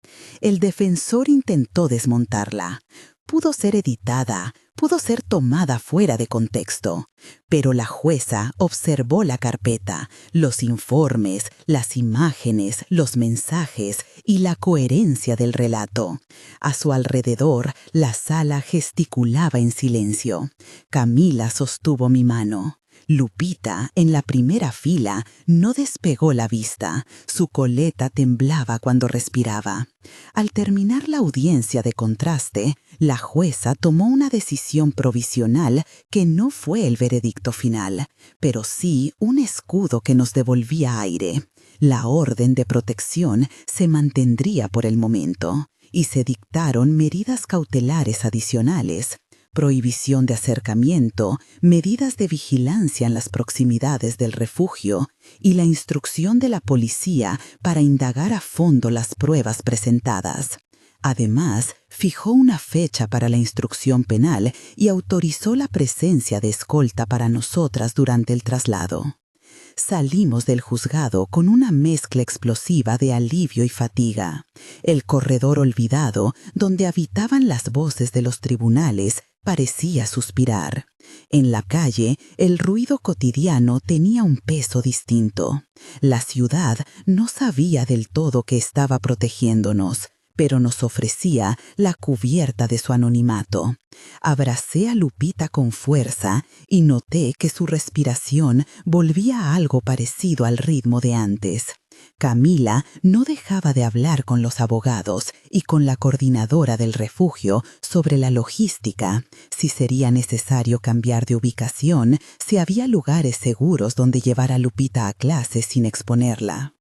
El defensor intentó desmontarla. Pudo ser editada, pudo ser tomada fuera de contexto, pero la jueza observó la carpeta, los informes, las imágenes, los mensajes y la coherencia del relato. A su alrededor, la sala gesticulaba en silencio. Camila sostuvo mi mano. Lupita, en la primera fila, no despegó la vista. Su coleta temblaba cuando respiraba. Al terminar la audiencia de contraste, la jueza tomó una decisión provisional que no fue el veredicto final, pero sí un escudo que nos devolvía aire. La orden de protección se mantendría por el momento, y se dictaron medidas cautelares adicionales: prohibición de acercamiento, medidas de vigilancia en las proximidades del refugio y la instrucción de la policía para indagar a fondo las pruebas presentadas. Además, fijó una fecha para la instrucción penal y autorizó la presencia de escolta para nosotras durante el traslado. Salimos del juzgado con una mezcla explosiva de alivio y fatiga. El corredor olvidado, donde habitaban las voces de los tribunales, parecía suspirar. En la calle, el ruido cotidiano tenía un peso distinto. La ciudad no sabía del todo que estaba protegiéndonos, pero nos ofrecía la cubierta de su anonimato. Abracé a Lupita con fuerza y noté que su respiración volvía a algo parecido al ritmo de antes. Camila no dejaba de hablar con los abogados y con la coordinadora del refugio sobre la logística, si sería necesario cambiar de ubicación, si había lugares seguros donde llevar a Lupita a clase sin exponerla.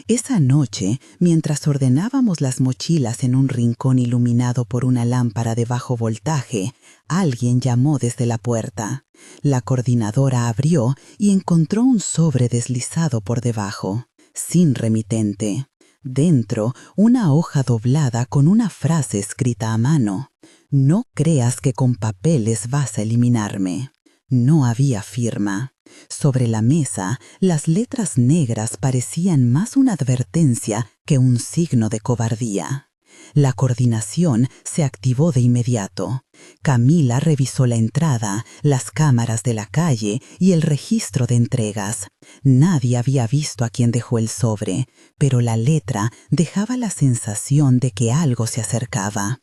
Esa noche, mientras ordenábamos las mochilas en un rincón iluminado por una lámpara de bajo voltaje, alguien llamó desde la puerta. La coordinadora abrió y encontró un sobre deslizado por debajo, sin remitente. Dentro, una hoja doblada con una frase escrita a mano: «No creas que con papeles vas a eliminarme». No había firma. Sobre la mesa, las letras negras parecían más una advertencia que un signo de cobardía. La coordinación se activó de inmediato. Camila revisó la entrada, las cámaras de la calle y el registro de entregas. Nadie había visto a quien dejó el sobre, pero la letra dejaba la sensación de que algo se acercaba.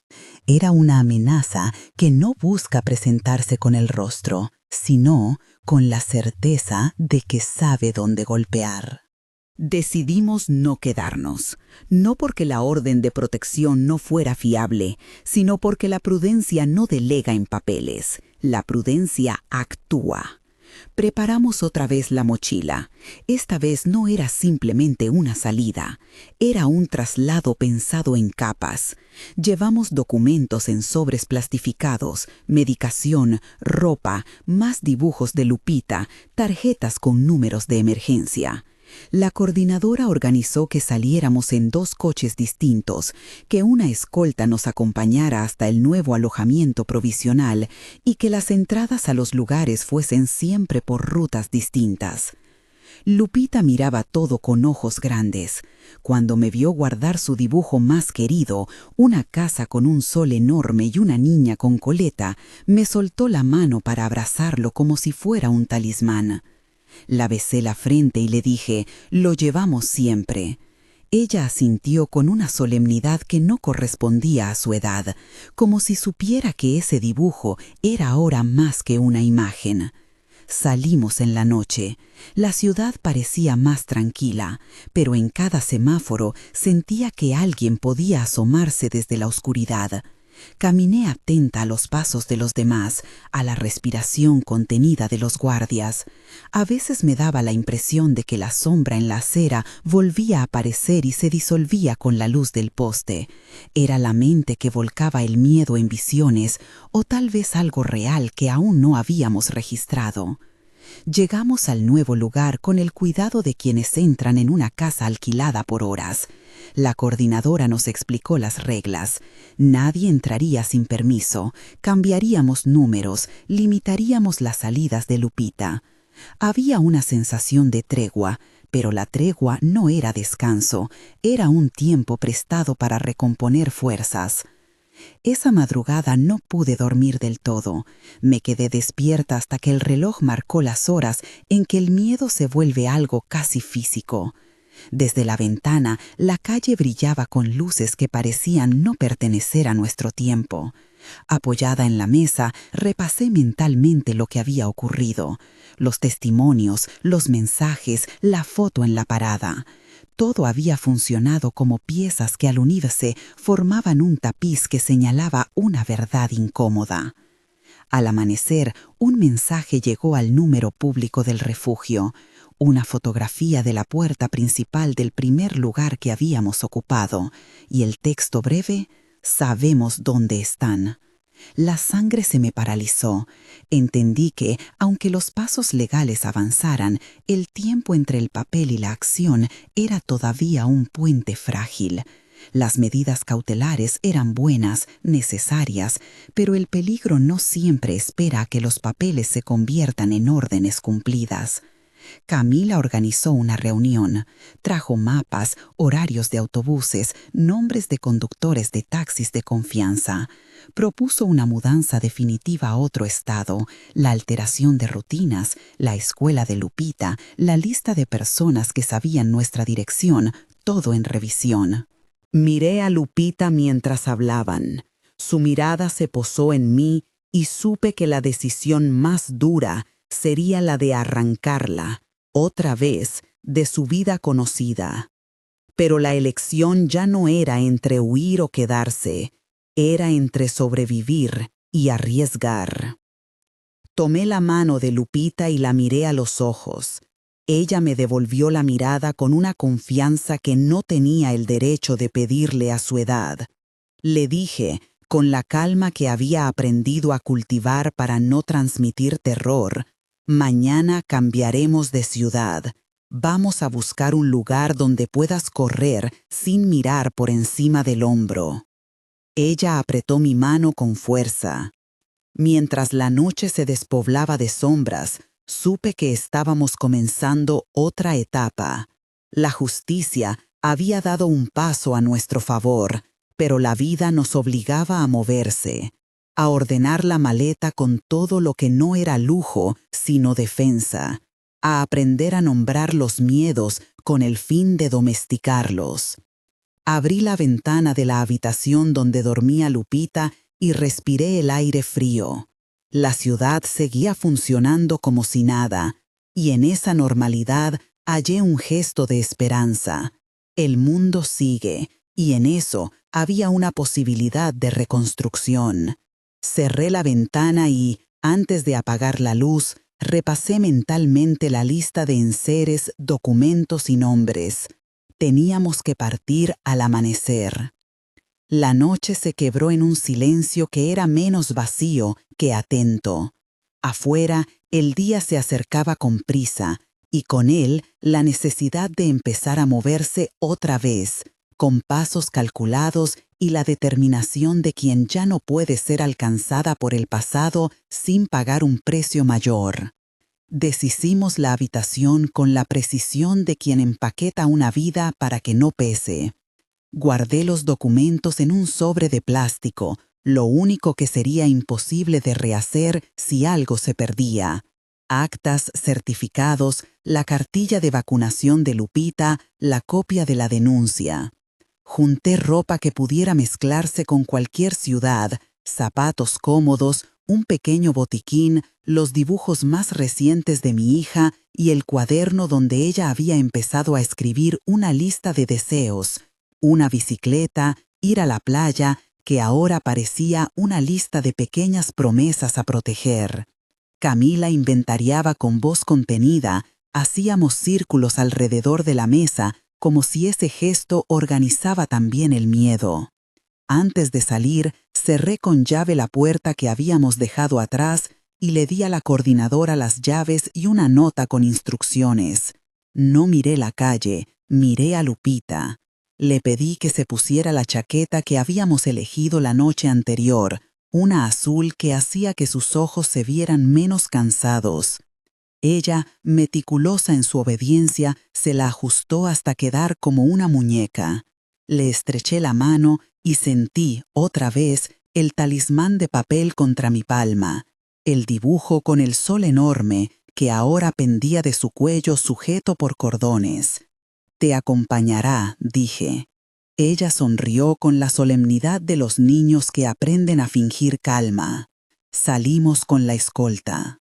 Era una amenaza que no busca presentarse con el rostro, sino con la certeza de que sabe dónde golpear. Decidimos no quedarnos, no porque la orden de protección no fuera fiable, sino porque la prudencia no delega en papeles, la prudencia actúa. Preparamos otra vez la mochila. Esta vez no era simplemente una salida, era un traslado pensado en capas. Llevamos documentos en sobres plastificados, medicación, ropa, más dibujos de Lupita, tarjetas con números de emergencia. La coordinadora organizó que saliéramos en 2 coches distintos, que una escolta nos acompañara hasta el nuevo alojamiento provisional y que las entradas a los lugares fuesen siempre por rutas distintas. Lupita miraba todo con ojos grandes. Cuando me vio guardar su dibujo más querido, una casa con un sol enorme y una niña con coleta, me soltó la mano para abrazarlo como si fuera un talismán. La besé la frente y le dije: «Lo llevamos siempre». Ella asintió con una solemnidad que no correspondía a su edad, como si supiera que ese dibujo era ahora más que una imagen. Salimos en la noche. La ciudad parecía más tranquila, pero en cada semáforo sentía que alguien podía asomarse desde la oscuridad. Caminé atenta a los pasos de los demás, a la respiración contenida de los guardias. A veces me daba la impresión de que la sombra en la acera volvía a aparecer y se disolvía con la luz del poste. Era la mente que volcaba el miedo en visiones, o tal vez algo real que aún no habíamos registrado. Llegamos al nuevo lugar con el cuidado de quienes entran en una casa alquilada por horas. La coordinadora nos explicó las reglas. Nadie entraría sin permiso, cambiaríamos números, limitaríamos las salidas de Lupita. Había una sensación de tregua, pero la tregua no era descanso, era un tiempo prestado para recomponer fuerzas. Esa madrugada no pude dormir del todo. Me quedé despierta hasta que el reloj marcó las horas en que el miedo se vuelve algo casi físico. Desde la ventana, la calle brillaba con luces que parecían no pertenecer a nuestro tiempo. Apoyada en la mesa, repasé mentalmente lo que había ocurrido. Los testimonios, los mensajes, la foto en la parada. Todo había funcionado como piezas que al unirse formaban un tapiz que señalaba una verdad incómoda. Al amanecer, un mensaje llegó al número público del refugio, una fotografía de la puerta principal del primer lugar que habíamos ocupado, y el texto breve: «Sabemos dónde están». La sangre se me paralizó. Entendí que, aunque los pasos legales avanzaran, el tiempo entre el papel y la acción era todavía un puente frágil. Las medidas cautelares eran buenas, necesarias, pero el peligro no siempre espera a que los papeles se conviertan en órdenes cumplidas. Camila organizó una reunión. Trajo mapas, horarios de autobuses, nombres de conductores de taxis de confianza. Propuso una mudanza definitiva a otro estado, la alteración de rutinas, la escuela de Lupita, la lista de personas que sabían nuestra dirección, todo en revisión. Miré a Lupita mientras hablaban. Su mirada se posó en mí y supe que la decisión más dura sería la de arrancarla, otra vez, de su vida conocida. Pero la elección ya no era entre huir o quedarse, era entre sobrevivir y arriesgar. Tomé la mano de Lupita y la miré a los ojos. Ella me devolvió la mirada con una confianza que no tenía el derecho de pedirle a su edad. Le dije, con la calma que había aprendido a cultivar para no transmitir terror: «Mañana cambiaremos de ciudad. Vamos a buscar un lugar donde puedas correr sin mirar por encima del hombro». Ella apretó mi mano con fuerza. Mientras la noche se despoblaba de sombras, supe que estábamos comenzando otra etapa. La justicia había dado un paso a nuestro favor, pero la vida nos obligaba a moverse, a ordenar la maleta con todo lo que no era lujo, sino defensa, a aprender a nombrar los miedos con el fin de domesticarlos. Abrí la ventana de la habitación donde dormía Lupita y respiré el aire frío. La ciudad seguía funcionando como si nada, y en esa normalidad hallé un gesto de esperanza. El mundo sigue, y en eso había una posibilidad de reconstrucción. Cerré la ventana y, antes de apagar la luz, repasé mentalmente la lista de enseres, documentos y nombres. Teníamos que partir al amanecer. La noche se quebró en un silencio que era menos vacío que atento. Afuera, el día se acercaba con prisa, y con él la necesidad de empezar a moverse otra vez, con pasos calculados y la determinación de quien ya no puede ser alcanzada por el pasado sin pagar un precio mayor. Deshicimos la habitación con la precisión de quien empaqueta una vida para que no pese. Guardé los documentos en un sobre de plástico, lo único que sería imposible de rehacer si algo se perdía. Actas, certificados, la cartilla de vacunación de Lupita, la copia de la denuncia. Junté ropa que pudiera mezclarse con cualquier ciudad, zapatos cómodos, un pequeño botiquín, los dibujos más recientes de mi hija y el cuaderno donde ella había empezado a escribir una lista de deseos: una bicicleta, ir a la playa, que ahora parecía una lista de pequeñas promesas a proteger. Camila inventariaba con voz contenida, hacíamos círculos alrededor de la mesa, como si ese gesto organizaba también el miedo. Antes de salir, cerré con llave la puerta que habíamos dejado atrás y le di a la coordinadora las llaves y una nota con instrucciones. No miré la calle, miré a Lupita. Le pedí que se pusiera la chaqueta que habíamos elegido la noche anterior, una azul que hacía que sus ojos se vieran menos cansados. Ella, meticulosa en su obediencia, se la ajustó hasta quedar como una muñeca. Le estreché la mano y sentí, otra vez, el talismán de papel contra mi palma, el dibujo con el sol enorme que ahora pendía de su cuello sujeto por cordones. «Te acompañará», dije. Ella sonrió con la solemnidad de los niños que aprenden a fingir calma. Salimos con la escolta.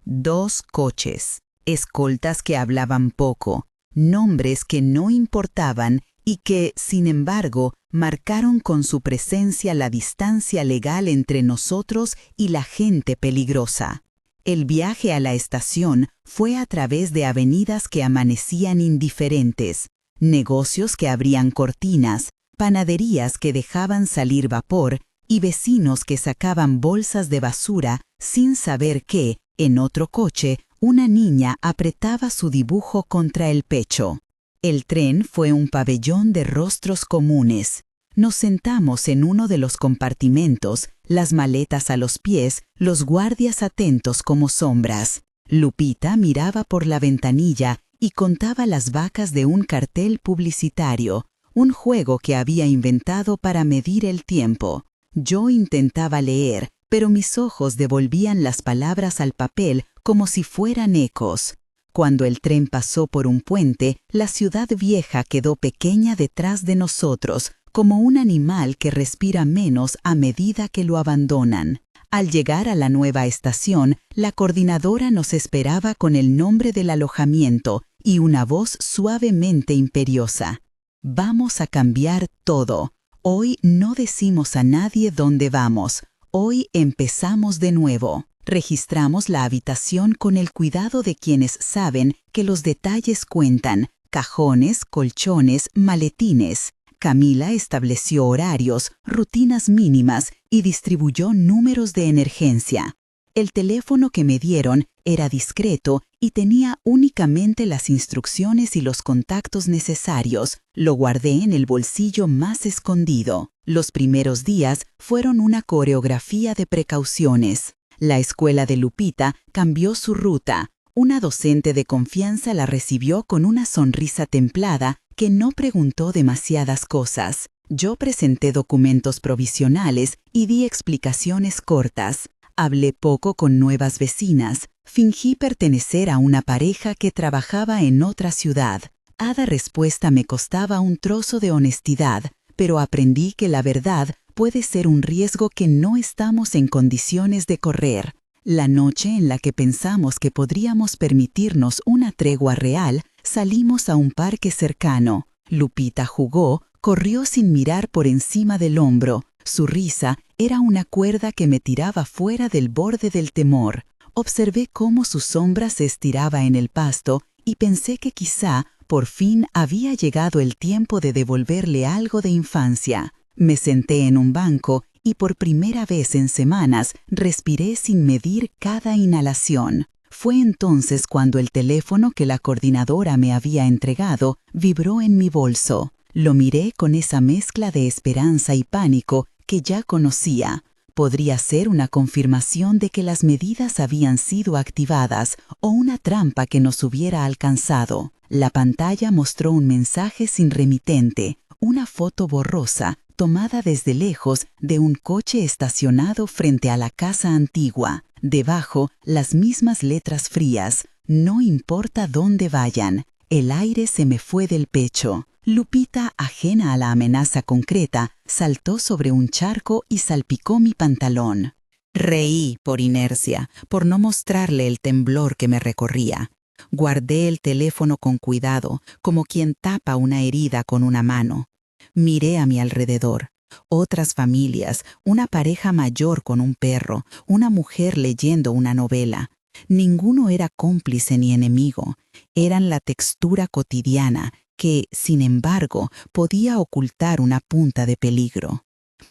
2 coches, escoltas que hablaban poco, nombres que no importaban y que, sin embargo, marcaron con su presencia la distancia legal entre nosotros y la gente peligrosa. El viaje a la estación fue a través de avenidas que amanecían indiferentes, negocios que abrían cortinas, panaderías que dejaban salir vapor y vecinos que sacaban bolsas de basura sin saber que, en otro coche, una niña apretaba su dibujo contra el pecho. El tren fue un pabellón de rostros comunes. Nos sentamos en uno de los compartimentos, las maletas a los pies, los guardias atentos como sombras. Lupita miraba por la ventanilla y contaba las vacas de un cartel publicitario, un juego que había inventado para medir el tiempo. Yo intentaba leer, pero mis ojos devolvían las palabras al papel como si fueran ecos. Cuando el tren pasó por un puente, la ciudad vieja quedó pequeña detrás de nosotros, como un animal que respira menos a medida que lo abandonan. Al llegar a la nueva estación, la coordinadora nos esperaba con el nombre del alojamiento y una voz suavemente imperiosa. Vamos a cambiar todo. Hoy no decimos a nadie dónde vamos. Hoy empezamos de nuevo. Registramos la habitación con el cuidado de quienes saben que los detalles cuentan: cajones, colchones, maletines. Camila estableció horarios, rutinas mínimas y distribuyó números de emergencia. El teléfono que me dieron era discreto y tenía únicamente las instrucciones y los contactos necesarios. Lo guardé en el bolsillo más escondido. Los primeros días fueron una coreografía de precauciones. La escuela de Lupita cambió su ruta. Una docente de confianza la recibió con una sonrisa templada que no preguntó demasiadas cosas. Yo presenté documentos provisionales y di explicaciones cortas. Hablé poco con nuevas vecinas. Fingí pertenecer a una pareja que trabajaba en otra ciudad. Cada respuesta me costaba un trozo de honestidad, pero aprendí que la verdad puede ser un riesgo que no estamos en condiciones de correr. La noche en la que pensamos que podríamos permitirnos una tregua real, salimos a un parque cercano. Lupita jugó, corrió sin mirar por encima del hombro. Su risa era una cuerda que me tiraba fuera del borde del temor. Observé cómo su sombra se estiraba en el pasto y pensé que quizá, por fin, había llegado el tiempo de devolverle algo de infancia. Me senté en un banco y por primera vez en semanas respiré sin medir cada inhalación. Fue entonces cuando el teléfono que la coordinadora me había entregado vibró en mi bolso. Lo miré con esa mezcla de esperanza y pánico que ya conocía. Podría ser una confirmación de que las medidas habían sido activadas o una trampa que nos hubiera alcanzado. La pantalla mostró un mensaje sin remitente, una foto borrosa, tomada desde lejos de un coche estacionado frente a la casa antigua. Debajo, las mismas letras frías: no importa dónde vayan. El aire se me fue del pecho. Lupita, ajena a la amenaza concreta, saltó sobre un charco y salpicó mi pantalón. Reí por inercia, por no mostrarle el temblor que me recorría. Guardé el teléfono con cuidado, como quien tapa una herida con una mano. Miré a mi alrededor. Otras familias, una pareja mayor con un perro, una mujer leyendo una novela. Ninguno era cómplice ni enemigo. Eran la textura cotidiana que, sin embargo, podía ocultar una punta de peligro.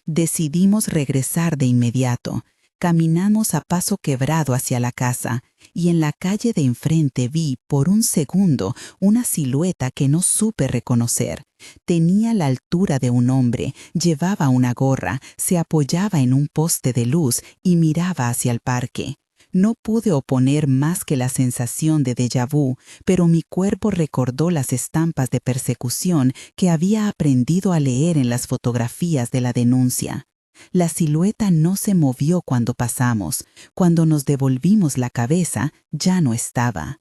Decidimos regresar de inmediato. Caminamos a paso quebrado hacia la casa y en la calle de enfrente vi, por un segundo, una silueta que no supe reconocer. Tenía la altura de un hombre, llevaba una gorra, se apoyaba en un poste de luz y miraba hacia el parque. No pude oponer más que la sensación de déjà vu, pero mi cuerpo recordó las estampas de persecución que había aprendido a leer en las fotografías de la denuncia. La silueta no se movió cuando pasamos. Cuando nos devolvimos la cabeza, ya no estaba.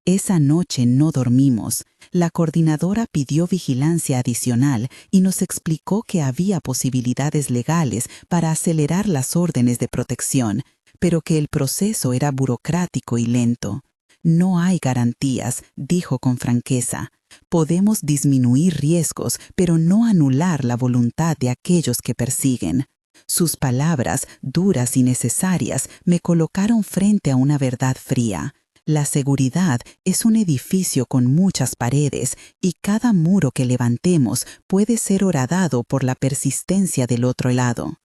Esa noche no dormimos. La coordinadora pidió vigilancia adicional y nos explicó que había posibilidades legales para acelerar las órdenes de protección, pero que el proceso era burocrático y lento. No hay garantías, dijo con franqueza. Podemos disminuir riesgos, pero no anular la voluntad de aquellos que persiguen. Sus palabras, duras y necesarias, me colocaron frente a una verdad fría. La seguridad es un edificio con muchas paredes y cada muro que levantemos puede ser horadado por la persistencia del otro lado.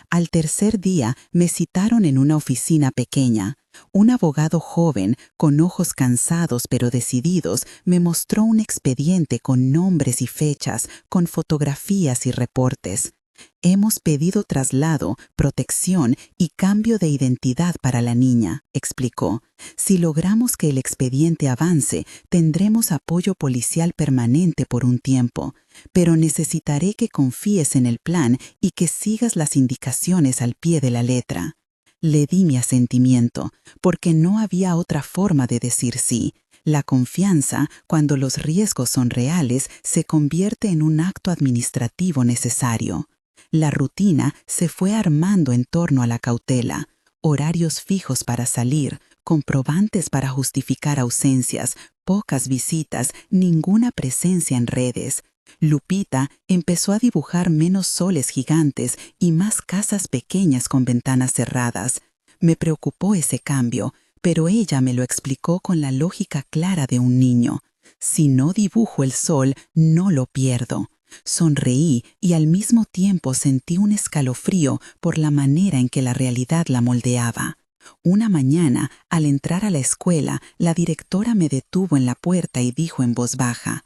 Al tercer día me citaron en una oficina pequeña. Un abogado joven, con ojos cansados pero decididos, me mostró un expediente con nombres y fechas, con fotografías y reportes. Hemos pedido traslado, protección y cambio de identidad para la niña, explicó. Si logramos que el expediente avance, tendremos apoyo policial permanente por un tiempo, pero necesitaré que confíes en el plan y que sigas las indicaciones al pie de la letra. Le di mi asentimiento, porque no había otra forma de decir sí. La confianza, cuando los riesgos son reales, se convierte en un acto administrativo necesario. La rutina se fue armando en torno a la cautela, horarios fijos para salir, comprobantes para justificar ausencias, pocas visitas, ninguna presencia en redes. Lupita empezó a dibujar menos soles gigantes y más casas pequeñas con ventanas cerradas. Me preocupó ese cambio, pero ella me lo explicó con la lógica clara de un niño. Si no dibujo el sol, no lo pierdo. Sonreí y al mismo tiempo sentí un escalofrío por la manera en que la realidad la moldeaba. Una mañana, al entrar a la escuela, la directora me detuvo en la puerta y dijo en voz baja: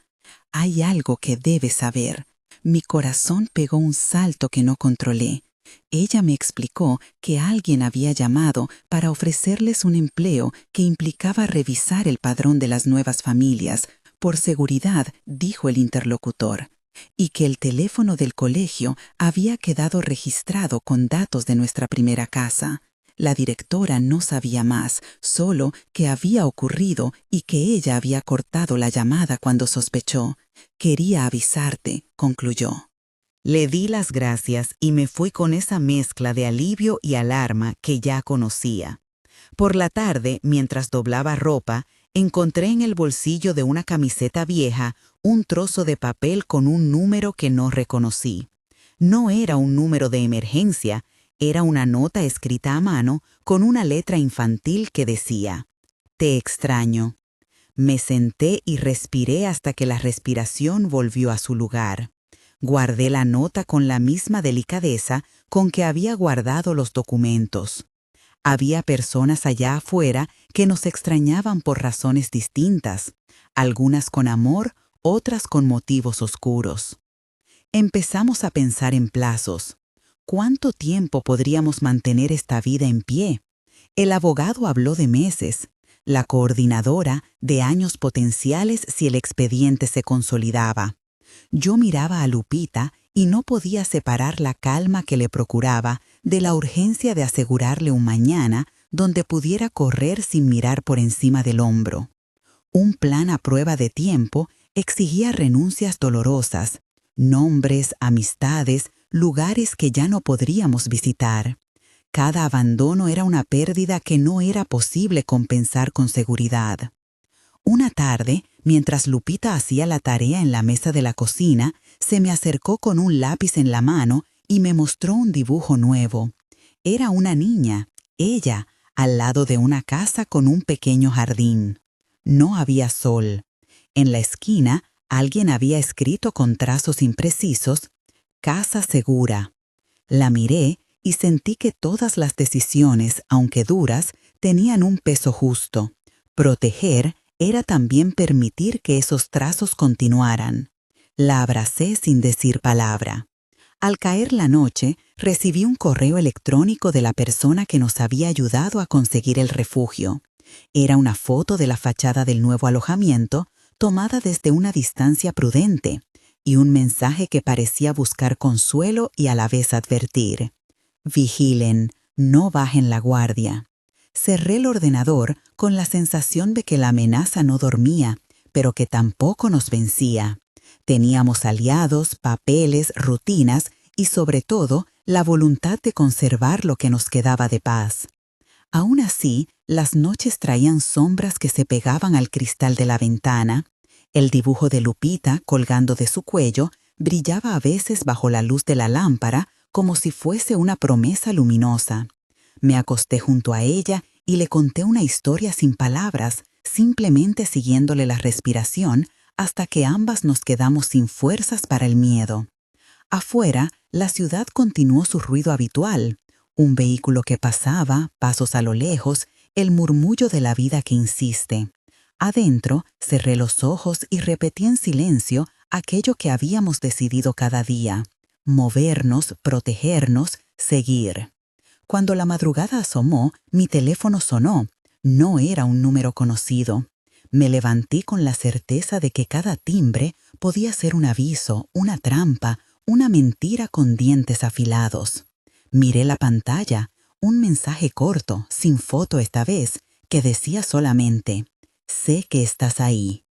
«Hay algo que debes saber». Mi corazón pegó un salto que no controlé. Ella me explicó que alguien había llamado para ofrecerles un empleo que implicaba revisar el padrón de las nuevas familias. Por seguridad, dijo el interlocutor, y que el teléfono del colegio había quedado registrado con datos de nuestra primera casa. La directora no sabía más, solo que había ocurrido y que ella había cortado la llamada cuando sospechó. «Quería avisarte», concluyó. Le di las gracias y me fui con esa mezcla de alivio y alarma que ya conocía. Por la tarde, mientras doblaba ropa, encontré en el bolsillo de una camiseta vieja un trozo de papel con un número que no reconocí. No era un número de emergencia, era una nota escrita a mano con una letra infantil que decía: «Te extraño». Me senté y respiré hasta que la respiración volvió a su lugar. Guardé la nota con la misma delicadeza con que había guardado los documentos. Había personas allá afuera que nos extrañaban por razones distintas, algunas con amor, otras con motivos oscuros. Empezamos a pensar en plazos. ¿Cuánto tiempo podríamos mantener esta vida en pie? El abogado habló de meses, la coordinadora de años potenciales si el expediente se consolidaba. Yo miraba a Lupita y no podía separar la calma que le procuraba de la urgencia de asegurarle un mañana donde pudiera correr sin mirar por encima del hombro. Un plan a prueba de tiempo exigía renuncias dolorosas, nombres, amistades, lugares que ya no podríamos visitar. Cada abandono era una pérdida que no era posible compensar con seguridad. Una tarde, mientras Lupita hacía la tarea en la mesa de la cocina, se me acercó con un lápiz en la mano y me mostró un dibujo nuevo. Era una niña, ella, al lado de una casa con un pequeño jardín. No había sol. En la esquina, alguien había escrito con trazos imprecisos: «Casa segura». La miré y sentí que todas las decisiones, aunque duras, tenían un peso justo. Proteger era también permitir que esos trazos continuaran. La abracé sin decir palabra. Al caer la noche, recibí un correo electrónico de la persona que nos había ayudado a conseguir el refugio. Era una foto de la fachada del nuevo alojamiento, tomada desde una distancia prudente, y un mensaje que parecía buscar consuelo y a la vez advertir: «Vigilen, no bajen la guardia». Cerré el ordenador con la sensación de que la amenaza no dormía, pero que tampoco nos vencía. Teníamos aliados, papeles, rutinas y, sobre todo, la voluntad de conservar lo que nos quedaba de paz. Aún así, las noches traían sombras que se pegaban al cristal de la ventana. El dibujo de Lupita, colgando de su cuello, brillaba a veces bajo la luz de la lámpara como si fuese una promesa luminosa. Me acosté junto a ella y le conté una historia sin palabras, simplemente siguiéndole la respiración hasta que ambas nos quedamos sin fuerzas para el miedo. Afuera, la ciudad continuó su ruido habitual. Un vehículo que pasaba, pasos a lo lejos, el murmullo de la vida que insiste. Adentro, cerré los ojos y repetí en silencio aquello que habíamos decidido cada día: movernos, protegernos, seguir. Cuando la madrugada asomó, mi teléfono sonó. No era un número conocido. Me levanté con la certeza de que cada timbre podía ser un aviso, una trampa, una mentira con dientes afilados. Miré la pantalla, un mensaje corto, sin foto esta vez, que decía solamente: «Sé que estás ahí».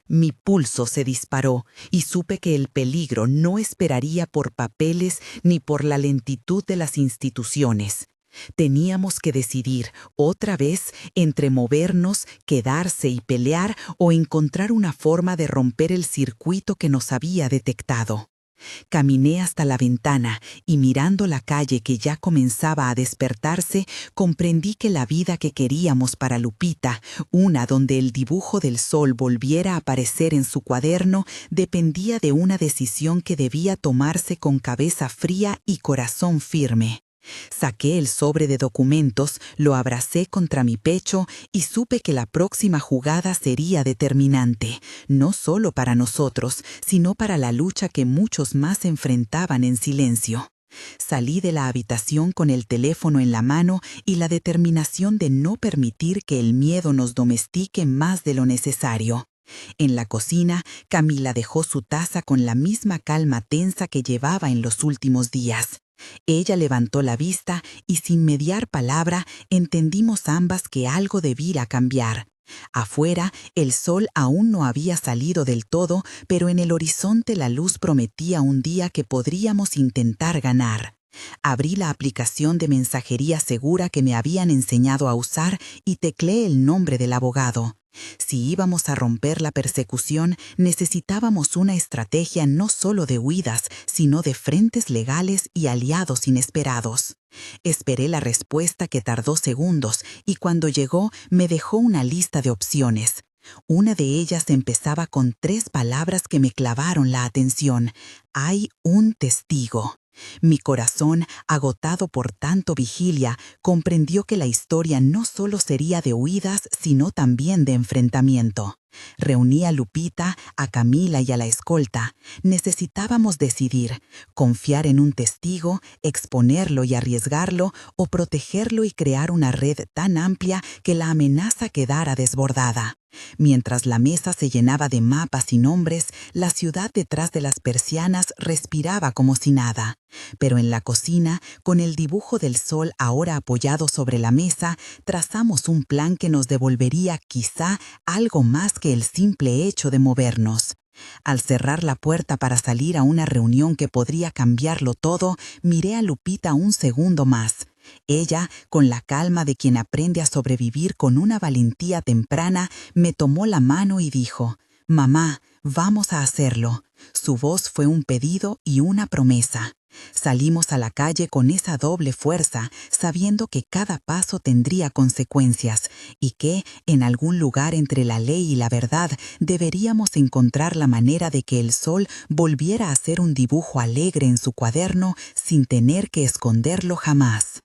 Mi pulso se disparó y supe que el peligro no esperaría por papeles ni por la lentitud de las instituciones. Teníamos que decidir, otra vez, entre movernos, quedarse y pelear o encontrar una forma de romper el circuito que nos había detectado. Caminé hasta la ventana y, mirando la calle que ya comenzaba a despertarse, comprendí que la vida que queríamos para Lupita, una donde el dibujo del sol volviera a aparecer en su cuaderno, dependía de una decisión que debía tomarse con cabeza fría y corazón firme. Saqué el sobre de documentos, lo abracé contra mi pecho y supe que la próxima jugada sería determinante, no solo para nosotros, sino para la lucha que muchos más enfrentaban en silencio. Salí de la habitación con el teléfono en la mano y la determinación de no permitir que el miedo nos domestique más de lo necesario. En la cocina, Camila dejó su taza con la misma calma tensa que llevaba en los últimos días. Ella levantó la vista y, sin mediar palabra, entendimos ambas que algo debía cambiar. Afuera, el sol aún no había salido del todo, pero en el horizonte la luz prometía un día que podríamos intentar ganar. Abrí la aplicación de mensajería segura que me habían enseñado a usar y tecleé el nombre del abogado. Si íbamos a romper la persecución, necesitábamos una estrategia no solo de huidas, sino de frentes legales y aliados inesperados. Esperé la respuesta, que tardó segundos, y cuando llegó me dejó una lista de opciones. Una de ellas empezaba con 3 palabras que me clavaron la atención: «Hay un testigo». Mi corazón, agotado por tanto vigilia, comprendió que la historia no solo sería de huidas, sino también de enfrentamiento. Reuní a Lupita, a Camila y a la escolta. Necesitábamos decidir: confiar en un testigo, exponerlo y arriesgarlo, o protegerlo y crear una red tan amplia que la amenaza quedara desbordada. Mientras la mesa se llenaba de mapas y nombres, la ciudad detrás de las persianas respiraba como si nada. Pero en la cocina, con el dibujo del sol ahora apoyado sobre la mesa, trazamos un plan que nos devolvería quizá algo más que el simple hecho de movernos. Al cerrar la puerta para salir a una reunión que podría cambiarlo todo, miré a Lupita un segundo más. Ella, con la calma de quien aprende a sobrevivir con una valentía temprana, me tomó la mano y dijo: «Mamá, vamos a hacerlo». Su voz fue un pedido y una promesa. Salimos a la calle con esa doble fuerza, sabiendo que cada paso tendría consecuencias y que, en algún lugar entre la ley y la verdad, deberíamos encontrar la manera de que el sol volviera a hacer un dibujo alegre en su cuaderno sin tener que esconderlo jamás.